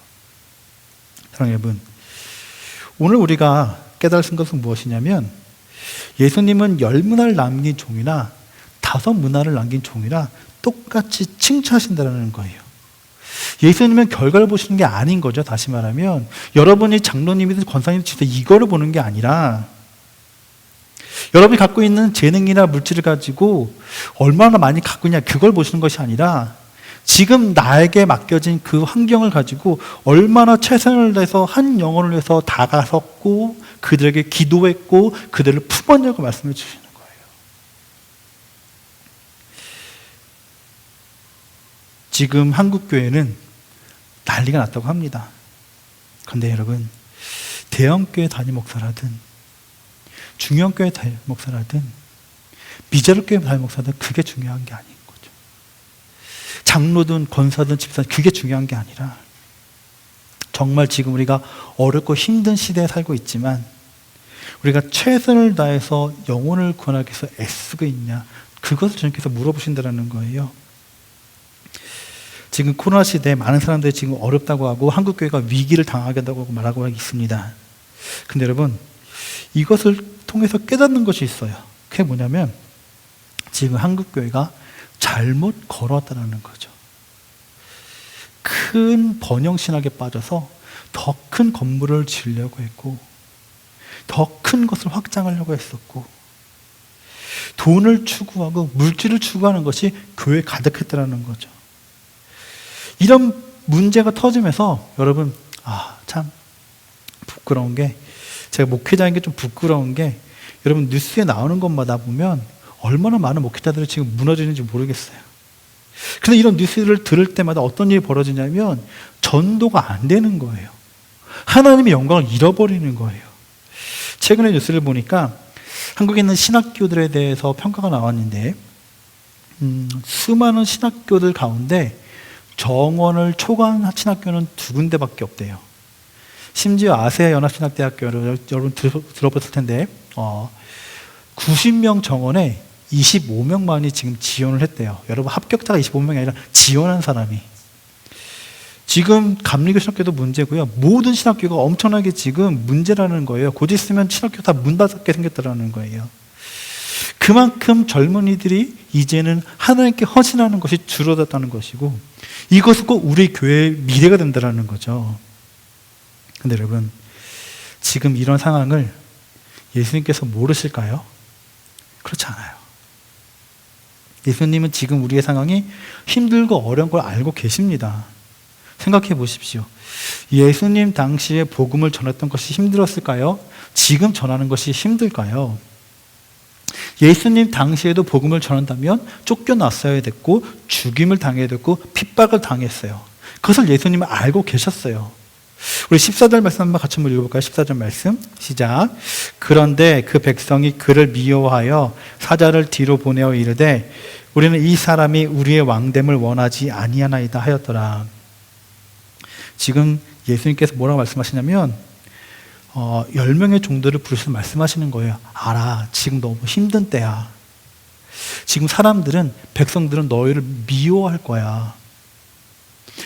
[SPEAKER 4] 사랑하는 여러분, 오늘 우리가 깨달은 것은 무엇이냐면 예수님은 10문화를 남긴 종이나 5문화를 남긴 종이나 똑같이 칭찬하신다는 거예요. 예수님은 결과를 보시는 게 아닌 거죠. 다시 말하면 여러분이 장로님이든 권사님이든 진짜 이거를 보는 게 아니라 여러분이 갖고 있는 재능이나 물질을 가지고 얼마나 많이 갖고 있냐 그걸 보시는 것이 아니라 지금 나에게 맡겨진 그 환경을 가지고 얼마나 최선을 다해서 한 영혼을 위해서 다가섰고 그들에게 기도했고 그들을 품었냐고 말씀해 주시는 거예요. 지금 한국교회는 난리가 났다고 합니다. 그런데 여러분, 대형교회 담임 목사라든 중형교회 담임 목사라든 미자립교회 담임 목사든 그게 중요한 게 아닌 거죠. 장로든 권사든 집사든 그게 중요한 게 아니라 정말 지금 우리가 어렵고 힘든 시대에 살고 있지만 우리가 최선을 다해서 영혼을 구원하기 위해서 애쓰고 있냐, 그것을 주님께서 물어보신다는 거예요. 지금 코로나 시대에 많은 사람들이 지금 어렵다고 하고 한국교회가 위기를 당하겠다고 말하고 있습니다. 근데 여러분, 이것을 통해서 깨닫는 것이 있어요. 그게 뭐냐면 지금 한국교회가 잘못 걸어왔다는 거죠. 큰 번영신학에 빠져서 더 큰 건물을 지으려고 했고 더 큰 것을 확장하려고 했었고 돈을 추구하고 물질을 추구하는 것이 교회에 가득했다는 거죠. 이런 문제가 터지면서 여러분, 참 부끄러운 게, 제가 목회자인 게 좀 부끄러운 게, 여러분 뉴스에 나오는 것마다 보면 얼마나 많은 목회자들이 지금 무너지는지 모르겠어요. 근데 이런 뉴스를 들을 때마다 어떤 일이 벌어지냐면 전도가 안 되는 거예요. 하나님의 영광을 잃어버리는 거예요. 최근에 뉴스를 보니까 한국에 있는 신학교들에 대해서 평가가 나왔는데 수많은 신학교들 가운데 정원을 초과한 신학교는 2군데밖에 없대요. 심지어 아세아 연합신학대학교를 여러분 들어봤을 텐데 90명 정원에 25명만이 지금 지원을 했대요. 여러분, 합격자가 25명이 아니라 지원한 사람이. 지금 감리교 신학교도 문제고요. 모든 신학교가 엄청나게 지금 문제라는 거예요. 곧 있으면 신학교 다 문 닫게 생겼다는 거예요. 그만큼 젊은이들이 이제는 하나님께 헌신하는 것이 줄어들었다는 것이고 이것은 꼭 우리 교회의 미래가 된다는 거죠. 근데 여러분, 지금 이런 상황을 예수님께서 모르실까요? 그렇지 않아요. 예수님은 지금 우리의 상황이 힘들고 어려운 걸 알고 계십니다. 생각해 보십시오. 예수님 당시에 복음을 전했던 것이 힘들었을까요? 지금 전하는 것이 힘들까요? 예수님 당시에도 복음을 전한다면 쫓겨났어야 됐고 죽임을 당해야 됐고 핍박을 당했어요. 그것을 예수님은 알고 계셨어요. 우리 14절 말씀 한번 같이 한번 읽어볼까요? 14절 말씀 시작. 그런데 그 백성이 그를 미워하여 사자를 뒤로 보내어 이르되 우리는 이 사람이 우리의 왕됨을 원하지 아니하나이다 하였더라. 지금 예수님께서 뭐라고 말씀하시냐면 10명의 종들을 부르셔서 말씀하시는 거예요. 알아, 지금 너무 힘든 때야. 지금 사람들은, 백성들은 너희를 미워할 거야.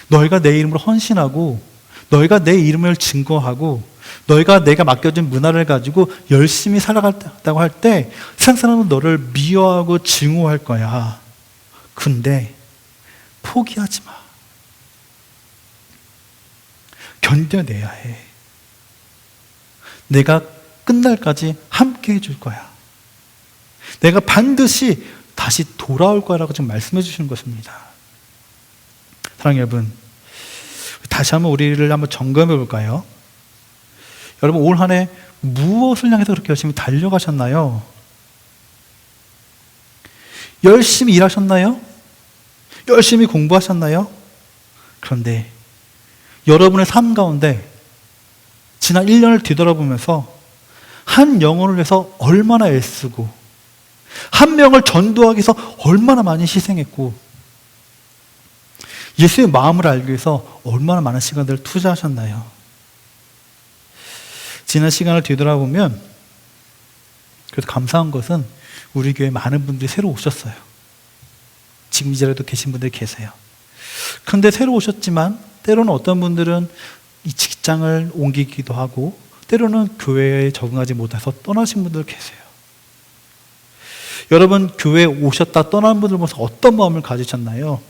[SPEAKER 4] 너희가 내 이름으로 헌신하고 너희가 내 이름을 증거하고 너희가 내가 맡겨준 문화를 가지고 열심히 살아갔다고 할 때 세상 사람은 너를 미워하고 증오할 거야. 근데 포기하지 마. 견뎌내야 해. 내가 끝날까지 함께 해줄 거야. 내가 반드시 다시 돌아올 거라고 지금 말씀해 주시는 것입니다. 사랑하는 여러분, 다시 한번 우리를 한번 점검해 볼까요? 여러분, 올 한 해 무엇을 향해서 그렇게 열심히 달려가셨나요? 열심히 일하셨나요? 열심히 공부하셨나요? 그런데 여러분의 삶 가운데 지난 1년을 뒤돌아보면서 한 영혼을 위해서 얼마나 애쓰고 한 명을 전도하기 위해서 얼마나 많이 희생했고 예수의 마음을 알기 위해서 얼마나 많은 시간들을 투자하셨나요? 지난 시간을 뒤돌아보면 그래도 감사한 것은 우리 교회에 많은 분들이 새로 오셨어요. 지금 이 자리에도 계신 분들이 계세요. 그런데 새로 오셨지만 때로는 어떤 분들은 이 직장을 옮기기도 하고 때로는 교회에 적응하지 못해서 떠나신 분들 계세요. 여러분, 교회에 오셨다 떠난 분들 보면서 어떤 마음을 가지셨나요?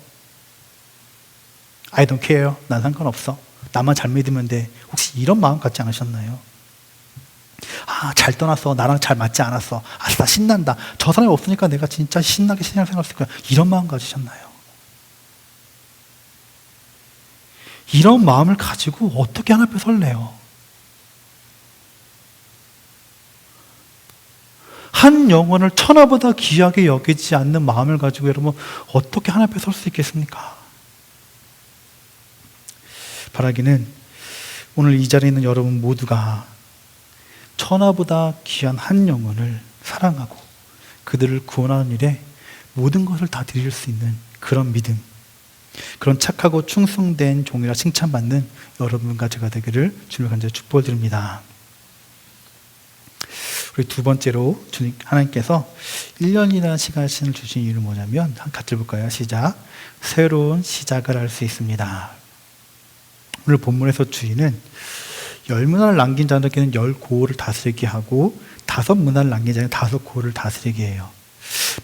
[SPEAKER 4] I don't care. 난 상관없어. 나만 잘 믿으면 돼. 혹시 이런 마음 갖지 않으셨나요? 아, 잘 떠났어. 나랑 잘 맞지 않았어. 아싸, 신난다. 저 사람이 없으니까 내가 진짜 신나게 신앙생활 할 거야. 이런 마음 가지셨나요? 이런 마음을 가지고 어떻게 하나님 앞에 설래요? 한 영혼을 천하보다 귀하게 여기지 않는 마음을 가지고 여러분 어떻게 하나님 앞에 설 수 있겠습니까? 바라기는 오늘 이 자리에 있는 여러분 모두가 천하보다 귀한 한 영혼을 사랑하고 그들을 구원하는 일에 모든 것을 다 드릴 수 있는 그런 믿음, 그런 착하고 충성된 종이라 칭찬받는 여러분과 제가 되기를 주님의 간절히 축복을 드립니다. 우리 두 번째로 주님 하나님께서 1년이라는 시간을 주신 이유는 뭐냐면 같이 볼까요? 시작. 새로운 시작을 할 수 있습니다. 오늘 본문에서 주인은 10문화를 남긴 자들에게는 10고을을 다스리게 하고 5문화를 남긴 자에게는 5고을을 다스리게 해요.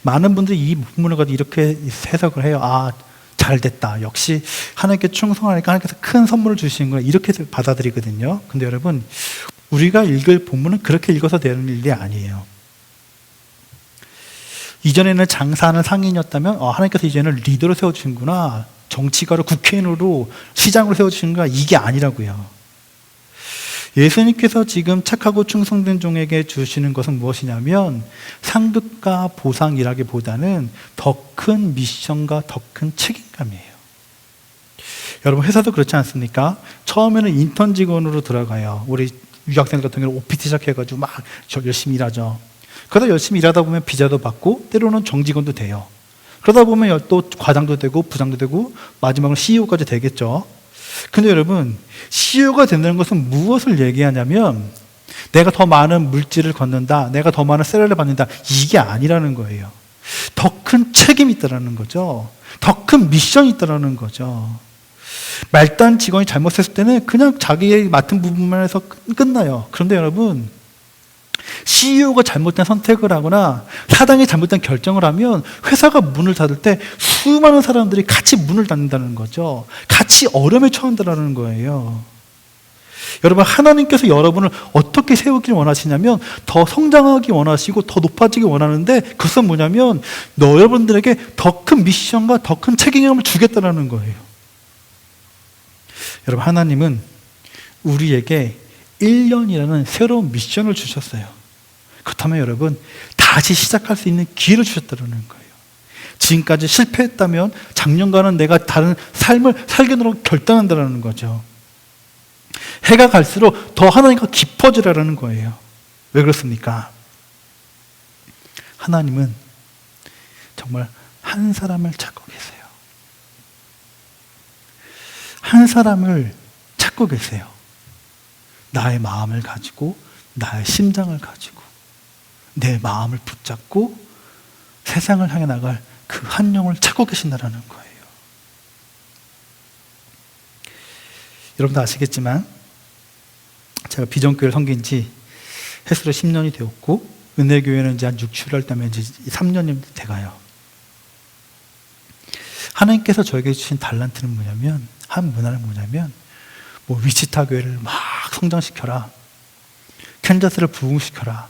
[SPEAKER 4] 많은 분들이 이 본문을 가지고 이렇게 해석을 해요. 아, 잘 됐다. 역시 하나님께 충성하니까 하나님께서 큰 선물을 주시는 거야. 이렇게 받아들이거든요. 근데 여러분, 우리가 읽을 본문은 그렇게 읽어서 되는 일이 아니에요. 이전에는 장사하는 상인이었다면 하나님께서 이제는 리더로 세워주신구나. 정치가로 국회의원으로 시장으로 세워주시는구나. 이게 아니라고요. 예수님께서 지금 착하고 충성된 종에게 주시는 것은 무엇이냐면 상급과 보상이라기보다는 더 큰 미션과 더 큰 책임감이에요. 여러분, 회사도 그렇지 않습니까? 처음에는 인턴 직원으로 들어가요. 우리 유학생 같은 경우는 OPT 시작해가지고 막 열심히 일하죠. 그러다 열심히 일하다 보면 비자도 받고 때로는 정직원도 돼요. 그러다 보면 또 과장도 되고 부장도 되고 마지막으로 CEO까지 되겠죠. 근데 여러분, CEO가 된다는 것은 무엇을 얘기하냐면 내가 더 많은 물질을 걷는다, 내가 더 많은 세례를 받는다, 이게 아니라는 거예요. 더 큰 책임이 있다는 거죠. 더 큰 미션이 있다는 거죠. 말단 직원이 잘못했을 때는 그냥 자기의 맡은 부분만 해서 끝나요. 그런데 여러분, CEO가 잘못된 선택을 하거나 사장이 잘못된 결정을 하면 회사가 문을 닫을 때 수많은 사람들이 같이 문을 닫는다는 거죠. 같이 어려움에 처한다는 거예요. 여러분, 하나님께서 여러분을 어떻게 세우길 원하시냐면 더 성장하기 원하시고 더 높아지기 원하는데 그것은 뭐냐면 여러분들에게 더 큰 미션과 더 큰 책임감을 주겠다는 거예요. 여러분, 하나님은 우리에게 1년이라는 새로운 미션을 주셨어요. 그렇다면 여러분, 다시 시작할 수 있는 기회를 주셨다는 거예요. 지금까지 실패했다면 작년과는 내가 다른 삶을 살겠노라고 결단한다는 거죠. 해가 갈수록 더 하나님과 깊어지라는 거예요. 왜 그렇습니까? 하나님은 정말 한 사람을 찾고 계세요. 한 사람을 찾고 계세요. 나의 마음을 가지고, 나의 심장을 가지고, 내 마음을 붙잡고 세상을 향해 나갈 그 한 영을 찾고 계신다는 거예요. 여러분도 아시겠지만 제가 비전교회를 섬긴 지 햇수로 10년이 되었고 은혜교회는 이제 한 6, 7월 때면 이제 3년이 돼가요. 하나님께서 저에게 주신 달란트는 뭐냐면, 한 문화는 뭐냐면 위치타 교회를 막 성장시켜라, 캔자스를 부흥시켜라,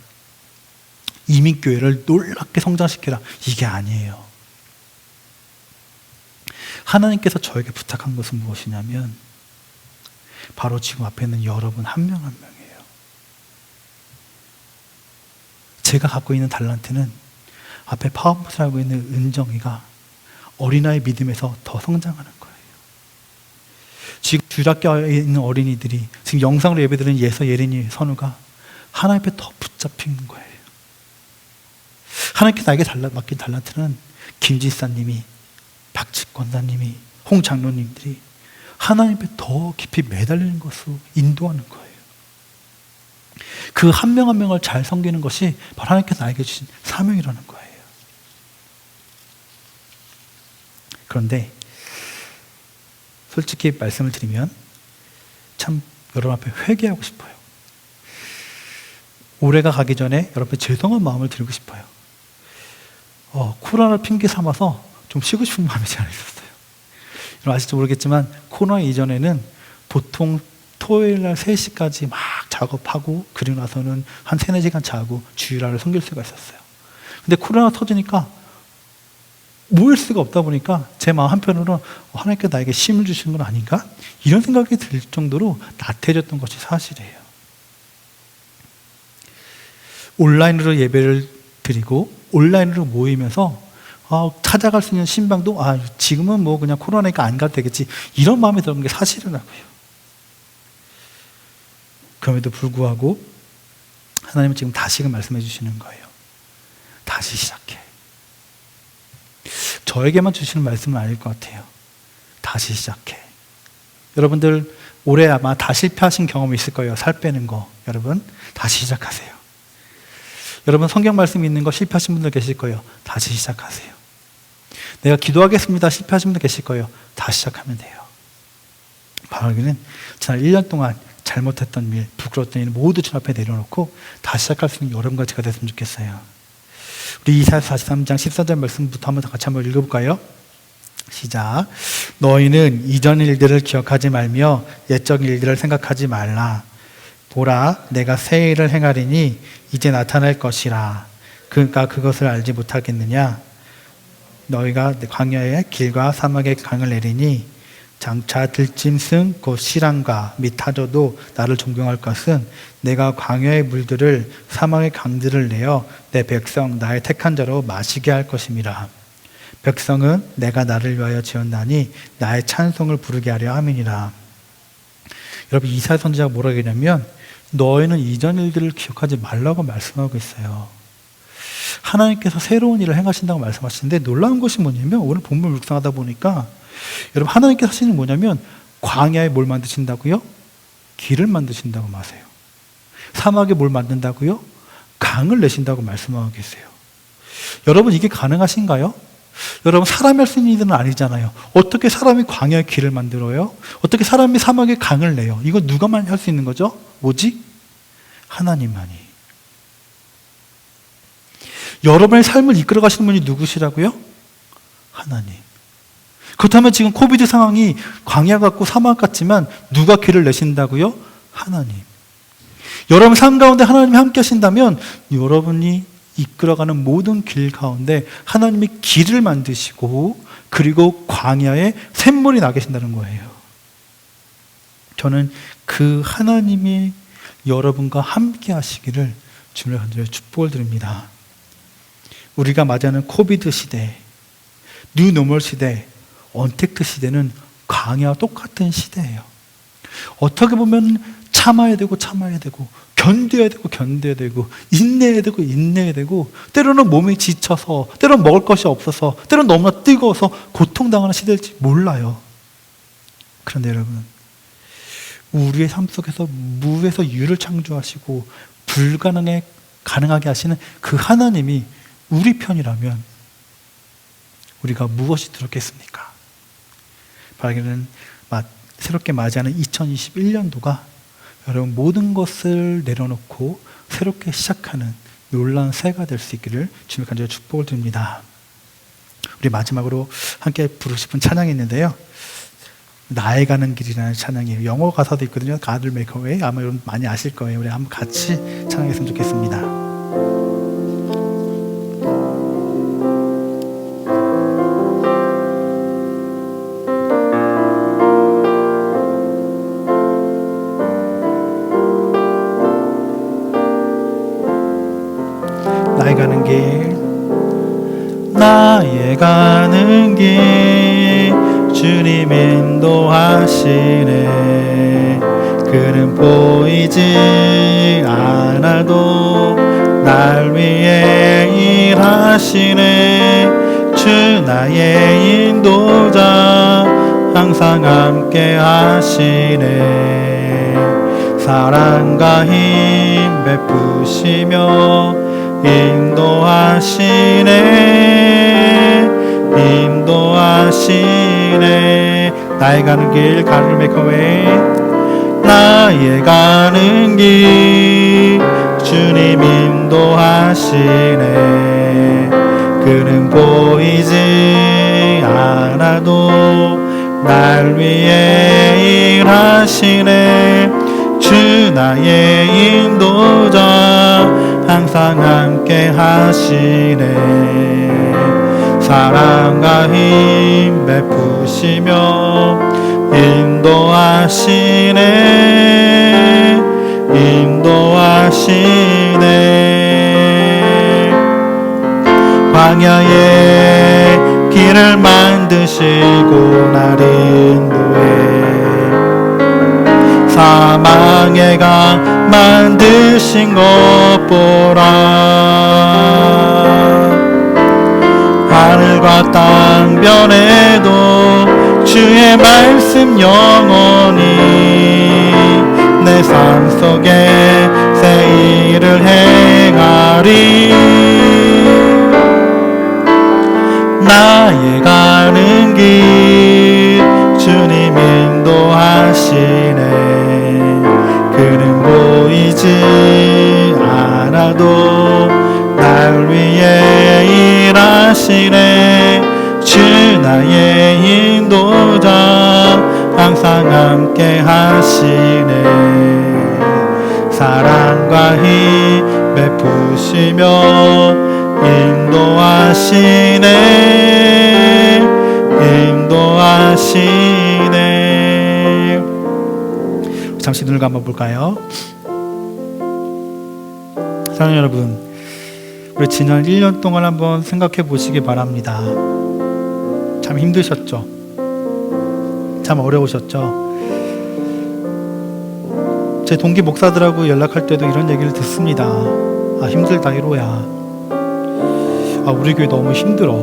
[SPEAKER 4] 이민교회를 놀랍게 성장시켜라, 이게 아니에요. 하나님께서 저에게 부탁한 것은 무엇이냐면 바로 지금 앞에 있는 여러분 한 명 한 명이에요. 제가 갖고 있는 달란트는 앞에 파워포스를 하고 있는 은정이가 어린아이 믿음에서 더 성장하는 거예요. 지금 주일학교에 있는 어린이들이 지금 영상으로 예배드리는 예서, 예린이, 선우가 하나님 앞에 더 붙잡힌 거예요. 하나님께서 나에게 맡긴 달란트는 김지사님이, 박직권사님이, 홍 장로님들이 하나님 앞에 더 깊이 매달리는 것으로 인도하는 거예요. 그 한 명 한 명을 잘 섬기는 것이 바로 하나님께서 나에게 주신 사명이라는 거예요. 그런데 솔직히 말씀을 드리면 참 여러분 앞에 회개하고 싶어요. 올해가 가기 전에 여러분 죄송한 마음을 드리고 싶어요. 코로나를 핑계 삼아서 좀 쉬고 싶은 마음이 제 안에 있었어요. 여러분 아실지 모르겠지만 코로나 이전에는 보통 토요일 날 3시까지 막 작업하고 그리고 나서는 한 3, 4시간 자고 주일날을 섬길 수가 있었어요. 근데 코로나가 터지니까 모일 수가 없다 보니까 제 마음 한편으로는 하나님께서 나에게 쉼을 주시는 건 아닌가? 이런 생각이 들 정도로 나태해졌던 것이 사실이에요. 온라인으로 예배를 드리고 온라인으로 모이면서 찾아갈 수 있는 신방도 지금은 뭐 그냥 코로나니까 안 가도 되겠지 이런 마음이 드는 게 사실이라고요. 그럼에도 불구하고 하나님은 지금 다시금 말씀해 주시는 거예요. 다시 시작해. 저에게만 주시는 말씀은 아닐 것 같아요. 다시 시작해. 여러분들 올해 아마 다 실패하신 경험이 있을 거예요. 살 빼는 거. 여러분 다시 시작하세요. 여러분 성경 말씀 있는 거 실패하신 분들 계실 거예요. 다시 시작하세요. 내가 기도하겠습니다. 실패하신 분들 계실 거예요. 다시 시작하면 돼요. 바라기는 지난 1년 동안 잘못했던 일, 부끄러웠던 일 모두 주 앞에 내려놓고 다시 시작할 수 있는 여러분과 제가 됐으면 좋겠어요. 우리 이사야서 43장 14절 말씀부터 한번 같이 한번 읽어볼까요? 시작. 너희는 이전 일들을 기억하지 말며 옛적 일들을 생각하지 말라. 보라, 내가 새 일을 행하리니 이제 나타날 것이라. 그러니까 그것을 알지 못하겠느냐? 너희가 광야의 길과 사막의 강을 내리니 장차 들짐승 곧 시랑과 및 타조도 나를 존경할 것은 내가 광야의 물들을 사막의 강들을 내어 내 백성 나의 택한 자로 마시게 할 것임이라. 백성은 내가 나를 위하여 지었나니 나의 찬송을 부르게 하려 함이니라. 여러분 이사야 선지자가 뭐라고 했냐면 너희는 이전 일들을 기억하지 말라고 말씀하고 있어요. 하나님께서 새로운 일을 행하신다고 말씀하시는데 놀라운 것이 뭐냐면 오늘 본문 묵상하다 보니까 여러분 하나님께서 하시는 게 뭐냐면 광야에 뭘 만드신다고요? 길을 만드신다고 하세요. 사막에 뭘 만든다고요? 강을 내신다고 말씀하고 계세요. 여러분 이게 가능하신가요? 여러분 사람이 할 수 있는 일은 아니잖아요. 어떻게 사람이 광야의 길을 만들어요? 어떻게 사람이 사막에 강을 내요? 이거 누가만 할 수 있는 거죠? 뭐지? 하나님만이. 여러분의 삶을 이끌어 가시는 분이 누구시라고요? 하나님. 그렇다면 지금 코비드 상황이 광야 같고 사막 같지만 누가 길을 내신다고요? 하나님. 여러분 삶 가운데 하나님이 함께 하신다면 여러분이 이끌어가는 모든 길 가운데 하나님이 길을 만드시고 그리고 광야에 샘물이 나 계신다는 거예요. 저는 그 하나님이 여러분과 함께 하시기를 주님의 간절히 축복을 드립니다. 우리가 맞이하는 코비드 시대, 뉴노멀 시대, 언택트 시대는 광야와 똑같은 시대예요. 어떻게 보면 참아야 되고 견뎌야 되고 인내해야 되고 때로는 몸이 지쳐서 때로는 먹을 것이 없어서 때로는 너무나 뜨거워서 고통당하는 시대일지 몰라요. 그런데 여러분 우리의 삶 속에서 무에서 유를 창조하시고 가능하게 하시는 그 하나님이 우리 편이라면 우리가 무엇이 두렵겠습니까? 바라기는 새롭게 맞이하는 2021년도가 여러분 모든 것을 내려놓고 새롭게 시작하는 놀라운 새해가 될 수 있기를 주님 간절히 축복을 드립니다. 우리 마지막으로 함께 부르고 싶은 찬양이 있는데요. 나의 가는 길이라는 찬양이에요. 영어 가사도 있거든요. God will make a way. 아마 여러분 많이 아실 거예요. 우리 한번 같이 찬양했으면 좋겠습니다. 나의 가는 길 주님 인도하시네. 그는 보이지 않아도 날 위해 일하시네. 주 나의 인도자 항상 함께 하시네. 사랑과 힘 베푸시며 인도하시네. 인도하시네. 나의 가는 길 가를 make a way. 나의 가는 길 주님 인도하시네. 그는 보이지 않아도 날 위해 일하시네. 주 나의 인도자 항상 함께 하시네. 사랑과 힘 베푸시며 인도하시네. 인도하시네. 광야에 길을 만드시고 날 인도해. 사망의 강 만드신 것 보라. 하늘과 땅 변해도 주의 말씀 영원히 내 삶 속에 새 일을 행하리. 나의 가는 길 주님 인도하시네. 그는 보이지 않아도 날 위해 일하시네. 주 나의 인도자 항상 함께 하시네. 사랑과 힘 베푸시며 인도하시네. 인도하시네. 잠시 눈을 감아볼까요? 사랑하는 여러분, 우리 지난 1년 동안 한번 생각해 보시기 바랍니다. 참 힘드셨죠? 참 어려우셨죠? 제 동기 목사들하고 연락할 때도 이런 얘기를 듣습니다. 아, 힘들다 이로야. 아, 우리 교회 너무 힘들어.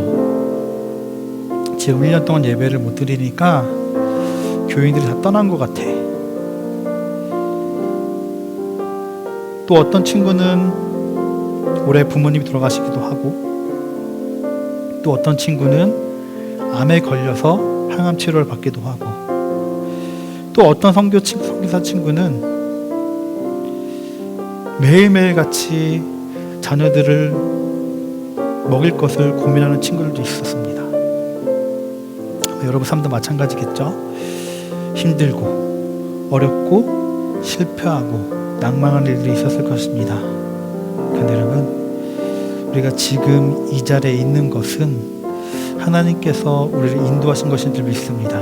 [SPEAKER 4] 지금 1년 동안 예배를 못 드리니까 교인들이 다 떠난 것 같아. 또 어떤 친구는 올해 부모님이 돌아가시기도 하고, 또 어떤 친구는 암에 걸려서 항암 치료를 받기도 하고, 또 어떤 선교사 친구는 매일매일 같이 자녀들을 먹일 것을 고민하는 친구들도 있었습니다. 여러분 삶도 마찬가지겠죠? 힘들고 어렵고 실패하고 낭망한 일들이 있었을 것입니다. 그런데 여러분, 우리가 지금 이 자리에 있는 것은 하나님께서 우리를 인도하신 것인 줄 믿습니다.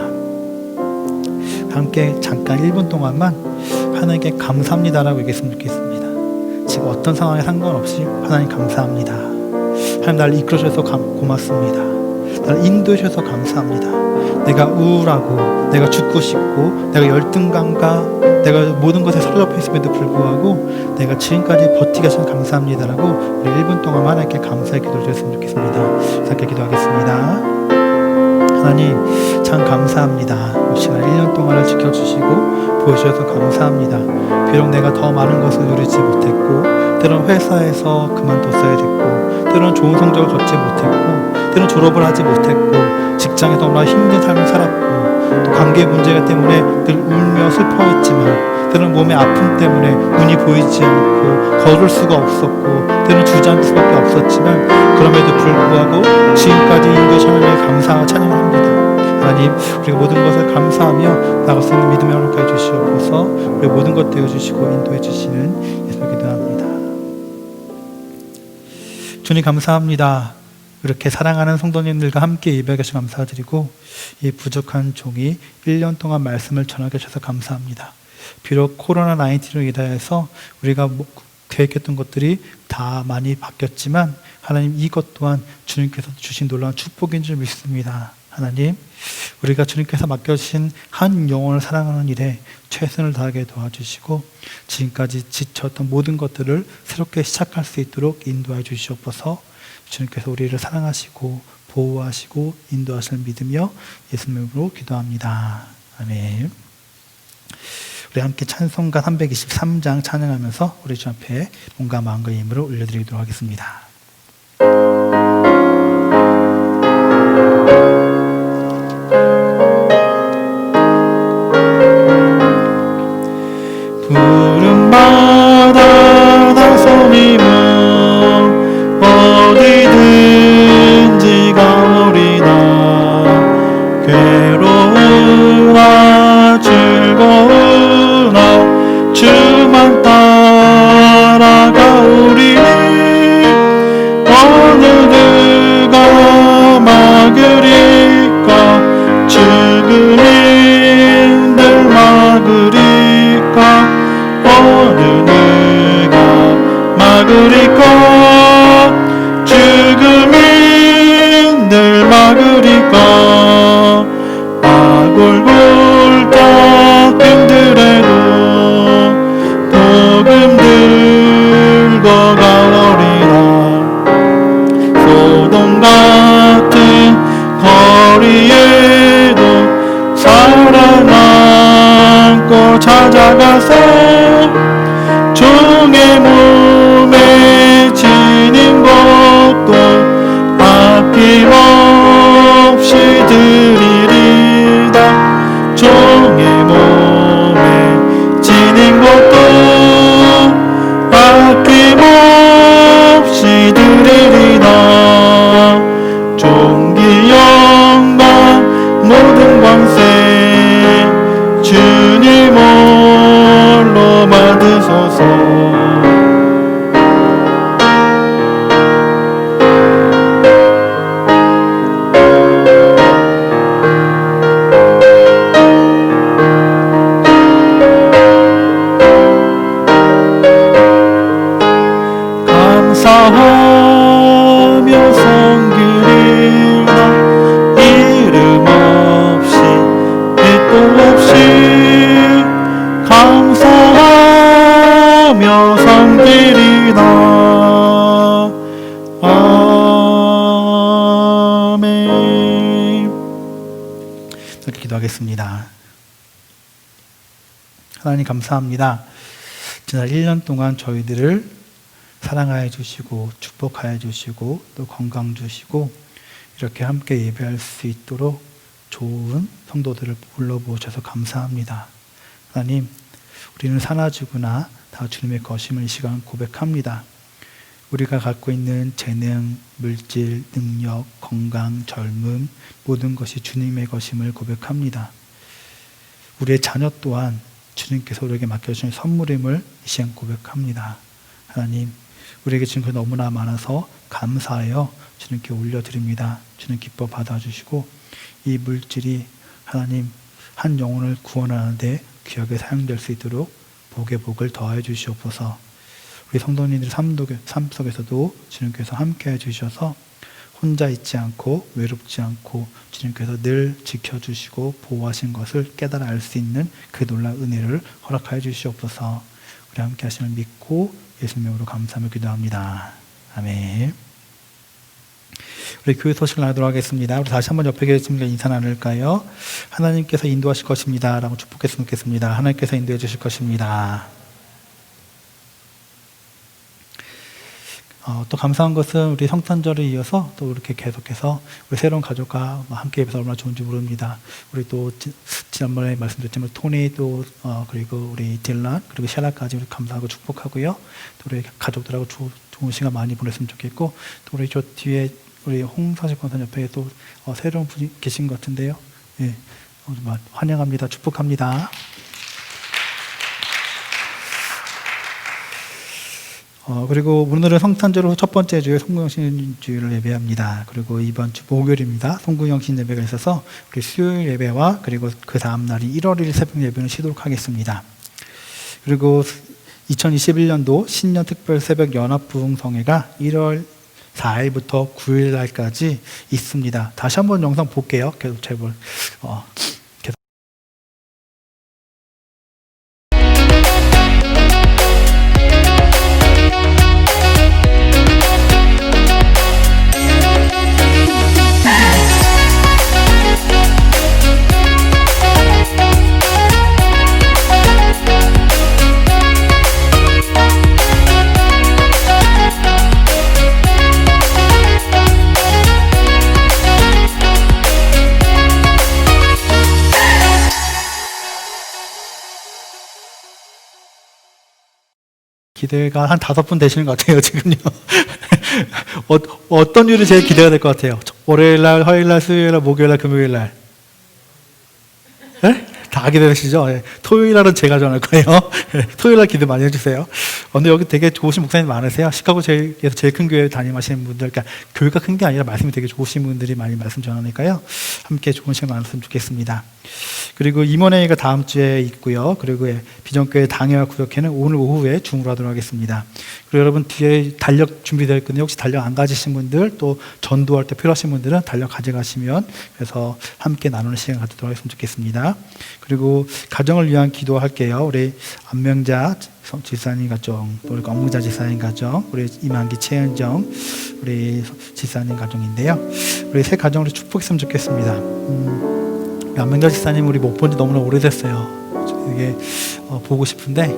[SPEAKER 4] 함께 잠깐 1분 동안만 하나님께 감사합니다라고 얘기했으면 좋겠습니다. 지금 어떤 상황에 상관없이 하나님 감사합니다. 하나님 나를 이끌어주셔서 고맙습니다. 나를 인도해주셔서 감사합니다. 내가 우울하고 내가 죽고 싶고 내가 열등감과 내가 모든 것에 사로잡혀 있음에도 불구하고 내가 지금까지 버티게 하셔서 감사합니다라고 우리 1분 동안 하나님께 감사의 기도를 드렸으면 좋겠습니다. 함께 기도하겠습니다. 하나님 참 감사합니다. 이 시간 1년 동안을 지켜주시고 보여주셔서 감사합니다. 비록 내가 더 많은 것을 누리지 못했고, 때론 회사에서 그만뒀어야 됐고, 때론 좋은 성적을 거두지 못했고, 때론 졸업을 하지 못했고, 직장에서 너무나 힘든 삶을 살았고, 또 관계 문제가 때문에 늘 울며 슬퍼했지만, 때론 몸의 아픔 때문에 눈이 보이지 않고 걸을 수가 없었고, 때론 주저앉을 수밖에 없었지만, 그럼에도 불구하고 지금까지 인도하신 하나님의 감사와 찬양을 합니다. 하나님, 우리가 모든 것을 감사하며 나갈 수 있는 믿음의 하나님께 해주시옵소서. 우리 모든 것 되어주시고 인도해 주시는 예수를 기도합니다. 주님 감사합니다. 이렇게 사랑하는 성도님들과 함께 예배하게 하셔서 감사드리고, 이 부족한 종이 1년 동안 말씀을 전하게 하셔서 감사합니다. 비록 코로나19로 인하여서 우리가 계획했던 것들이 다 많이 바뀌었지만 하나님, 이것 또한 주님께서 주신 놀라운 축복인 줄 믿습니다. 하나님, 우리가 주님께서 맡겨주신 한 영혼을 사랑하는 일에 최선을 다하게 도와주시고, 지금까지 지쳤던 모든 것들을 새롭게 시작할 수 있도록 인도해 주시옵소서. 주님께서 우리를 사랑하시고 보호하시고 인도하실 믿으며 예수님 이름으로 기도합니다. 아멘. 우리 함께 찬송가 323장 찬양하면서 우리 주 앞에 몸과 마음과 힘으로 올려드리도록 하겠습니다. 푸른 바다 나서니면 어디든지 가오리다. 괴로우나 즐거우나 주만 따라가오리니 어느 누가 막으리까. 죽음인들 막으리까. 어느 누가 막으리까. 죽음인들 막으리까. 아골골 힘들에도 복음 들고 가오리라. 소돔 같은 거리에도 사랑 안고 찾아가서 종의 몸에 지닌 것도 아낌없이 드리리다. 종의 몸에 지닌 것도 아낌없이 드리리다. 존귀 영광 모든 권세 주님 홀로 받으소서. 감사하며 섬기리라. 이름 없이 빛도 없이 감사하며 섬기리라. 아멘. 이렇게 기도하겠습니다. 하나님 감사합니다. 지난 1년 동안 저희들을 사랑하여 주시고 축복하여 주시고 또 건강 주시고 이렇게 함께 예배할 수 있도록 좋은 성도들을 불러보셔서 감사합니다. 하나님, 우리는 사나지구나 다 주님의 것임을 이 시간 고백합니다. 우리가 갖고 있는 재능, 물질, 능력, 건강, 젊음 모든 것이 주님의 것임을 고백합니다. 우리의 자녀 또한 주님께서 우리에게 맡겨주신 선물임을 이 시간 고백합니다. 하나님, 우리에게 주신 것 너무나 많아서 감사하여 주님께 올려드립니다. 주님 기뻐 받아주시고 이 물질이 하나님 한 영혼을 구원하는데 귀하게 사용될 수 있도록 복의 복을 더하여 주시옵소서. 우리 성도님들 삶 속에서도 주님께서 함께해 주셔서 혼자 있지 않고 외롭지 않고 주님께서 늘 지켜주시고 보호하신 것을 깨달아 알 수 있는 그 놀라운 은혜를 허락하여 주시옵소서. 우리 함께 하심을 믿고 예수님 이름으로 감사하며 기도합니다. 아멘. 우리 교회 소식을 나누도록 하겠습니다. 우리 다시 한번 옆에 계신 분과 인사 나눌까요? 하나님께서 인도하실 것입니다 라고 축복했으면 좋겠습니다. 하나님께서 인도해 주실 것입니다. 또 감사한 것은 우리 성탄절을 이어서 또 이렇게 계속해서 우리 새로운 가족과 함께 예배해서 얼마나 좋은지 모릅니다. 우리 또 지난번에 말씀드렸지만 토니 또 그리고 우리 딜란 그리고 샤라까지 우리 감사하고 축복하고요. 또 우리 가족들하고 좋은 시간 많이 보냈으면 좋겠고 또 우리 저 뒤에 우리 홍사식 권사 옆에 또 새로운 분이 계신 것 같은데요. 예, 환영합니다. 축복합니다. 그리고 오늘은 성탄절 후 첫 번째 주에 송구영신 주일을 예배합니다. 그리고 이번 주 목요일입니다. 송구영신 예배가 있어서 우리 수요일 예배와 그리고 그 다음 날이 1월 1일 새벽 예배는 쉬도록 하겠습니다. 그리고 2021년도 신년 특별 새벽 연합 부흥성회가 1월 4일부터 9일 날까지 있습니다. 다시 한번 영상 볼게요. 계속 제볼 기대가 한 5분 되시는 것 같아요, 지금요. 어떤 일이 제일 기대가 될 것 같아요? 월요일 날, 화요일 날, 수요일 날, 목요일 날, 금요일 날. 네? 다 기대되시죠? 네. 토요일 날은 제가 전할 거예요. 토요일 날 기대 많이 해주세요. 근데 여기 되게 좋으신 목사님 많으세요. 시카고에서 제일 큰 교회 담임하시는 분들, 그러니까 교회가 큰 게 아니라 말씀이 되게 좋으신 분들이 많이 말씀 전하니까요. 함께 좋은 시간 나눴으면 좋겠습니다. 그리고 임원회의가 다음 주에 있고요. 그리고 비전교회 당회와 구역회는 오늘 오후에 줌으로 하도록 하겠습니다. 그리고 여러분 뒤에 달력 준비되어 있거든요. 혹시 달력 안 가지신 분들, 또 전도할 때 필요하신 분들은 달력 가져가시면 그래서 함께 나누는 시간 갖도록 했으면 좋겠습니다. 그리고 가정을 위한 기도할게요. 우리 안명자 지사님 가정, 또 우리 업무자 지사님 가정, 우리 이만기 최은정 우리 지사님 가정인데요. 우리 세 가정으로 축복했으면 좋겠습니다. 안명자 지사님 우리 못 본 지 너무나 오래됐어요. 되게 보고 싶은데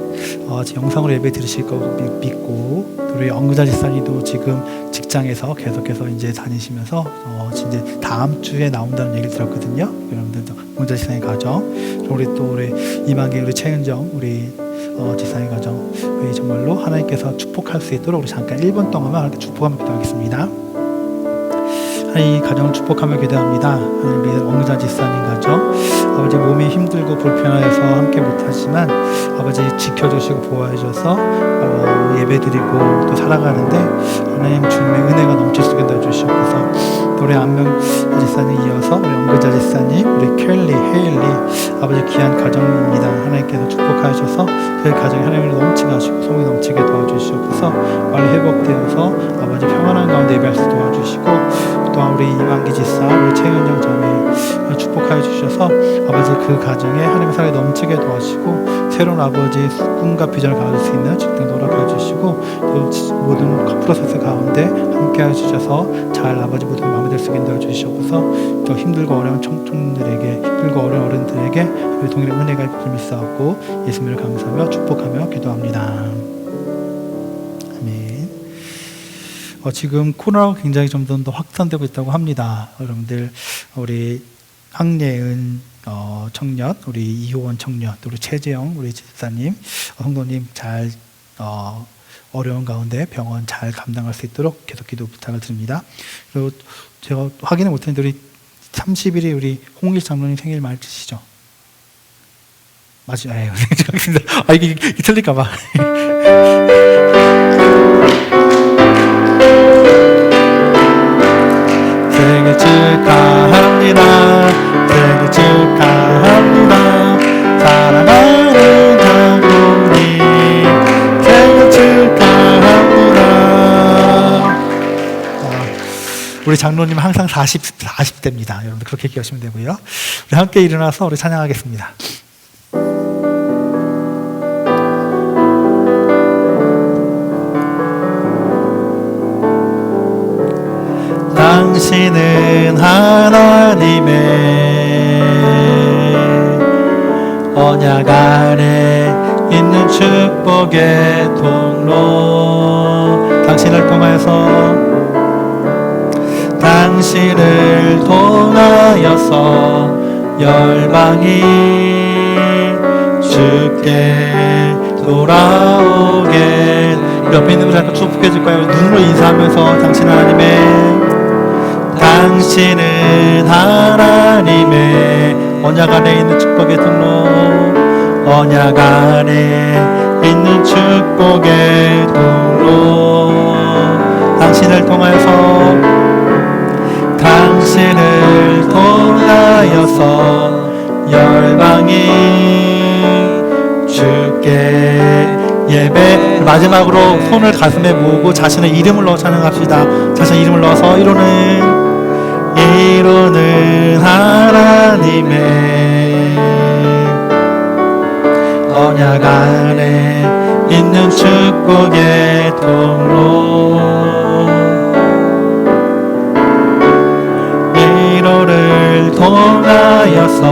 [SPEAKER 4] 영상으로 예배 들으실 거 믿고, 우리 엄구자 지사님도 지금 직장에서 계속해서 이제 다니시면서 이제 다음 주에 나온다는 얘기를 들었거든요. 여러분들도 엄구자 지사님 가정, 우리 또 우리 이만기 우리 최은정 우리 지사님 가정, 우리 정말로 하나님께서 축복할 수 있도록 우리 잠깐 1분 동안만 이렇게 축복하며 기도하겠습니다. 하나님 가정을 축복하며 기도합니다. 하나님 우리 엄구자 지사님 가정, 아버지 몸이 힘들고 불편해서 함께 못하지만 아버지 지켜주시고 보호해줘서 예배드리고 또 살아가는데 하나님 주님의 은혜가 넘칠 수 있게 도와주시옵소서. 우리 안명 지사님 이어서 우리 엄구자 지사님, 우리 켈리, 헤일리 아버지 귀한 가정입니다. 하나님께서 축복하여 주셔서 그 가정이 하나님을 넘치게 하시고 소문이 넘치게 도와주시옵소서. 빨리 회복되어서 아버지 평안한 가운데 예배할 수 도와주시고, 또한 우리 이만기 지사, 우리 최은정 자매 축복하여 주셔서 아버지 그 가정에 하나님의 사랑이 넘치게 도와주시고 새로운 아버지의 꿈과 비전을 가질 수 있는 직장 노력하여 주시고, 또 모든 프로세스 가운데 함께하여 주셔서 잘 아버지 모든 마음에 들 수 있게 도와주시옵소서. 또 힘들고 어려운 청춘들에게, 힘들고 어려운 어른들에게 동일한 은혜가 있음을 믿사옵고 예수님을 감사하며 축복하며 기도합니다. 아멘. 지금 코로나가 굉장히 점점 더 확산되고 있다고 합니다. 여러분들 우리 황예은 청년, 우리 이효원 청년, 또 우리 최재영 우리 집사님, 성도님 잘 어려운 가운데 병원 잘 감당할 수 있도록 계속 기도 부탁을 드립니다. 그리고 제가 확인을 못했는데 우리 30일이 우리 홍일 장로님 생일 맞으시죠? 맞아요. 이게 틀릴까봐. 생일 축하합니다. 생일 축하합니다. 사랑하는 장로님 생일 축하합니다. 우리 장로님 항상 40대입니다. 여러분들 그렇게 기억하시면 되고요. 우리 함께 일어나서 우리 찬양하겠습니다. 당신은 하나님의 언약 아래 있는 축복의 통로. 당신을 통하여서 열방이 주께 돌아오게. 옆에 있는 분들 축복해 줄 거예요. 눈으로 인사하면서 당신은 하나님의 언약 안에 있는 축복의 통로. 언약 안에 있는 축복의 통로. 당신을 통하여서 열방이 주께 예배. 마지막으로 손을 가슴에 모으고 자신의 이름을 넣어 찬양합시다. 자신의 이름을 넣어서 이루는 하나님의 언약 안에 있는 축복의 통로. 이로를 통하여서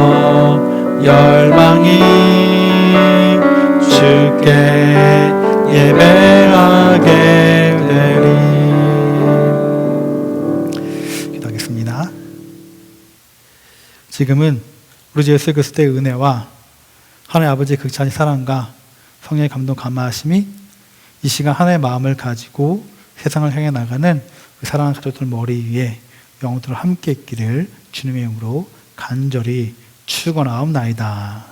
[SPEAKER 4] 열방이 주께 예배하게 되리. 기도하겠습니다. 지금은 우리 주 예수 그리스도의 은혜와 하나님 아버지의 극찬의 사랑과 성령의 감동 감화하심이 이 시간 하나의 마음을 가지고 세상을 향해 나가는 우리 사랑하는 가족들 머리 위에 영혼들을 함께 있기를 주님의 이름으로 간절히 축원하옵나이다.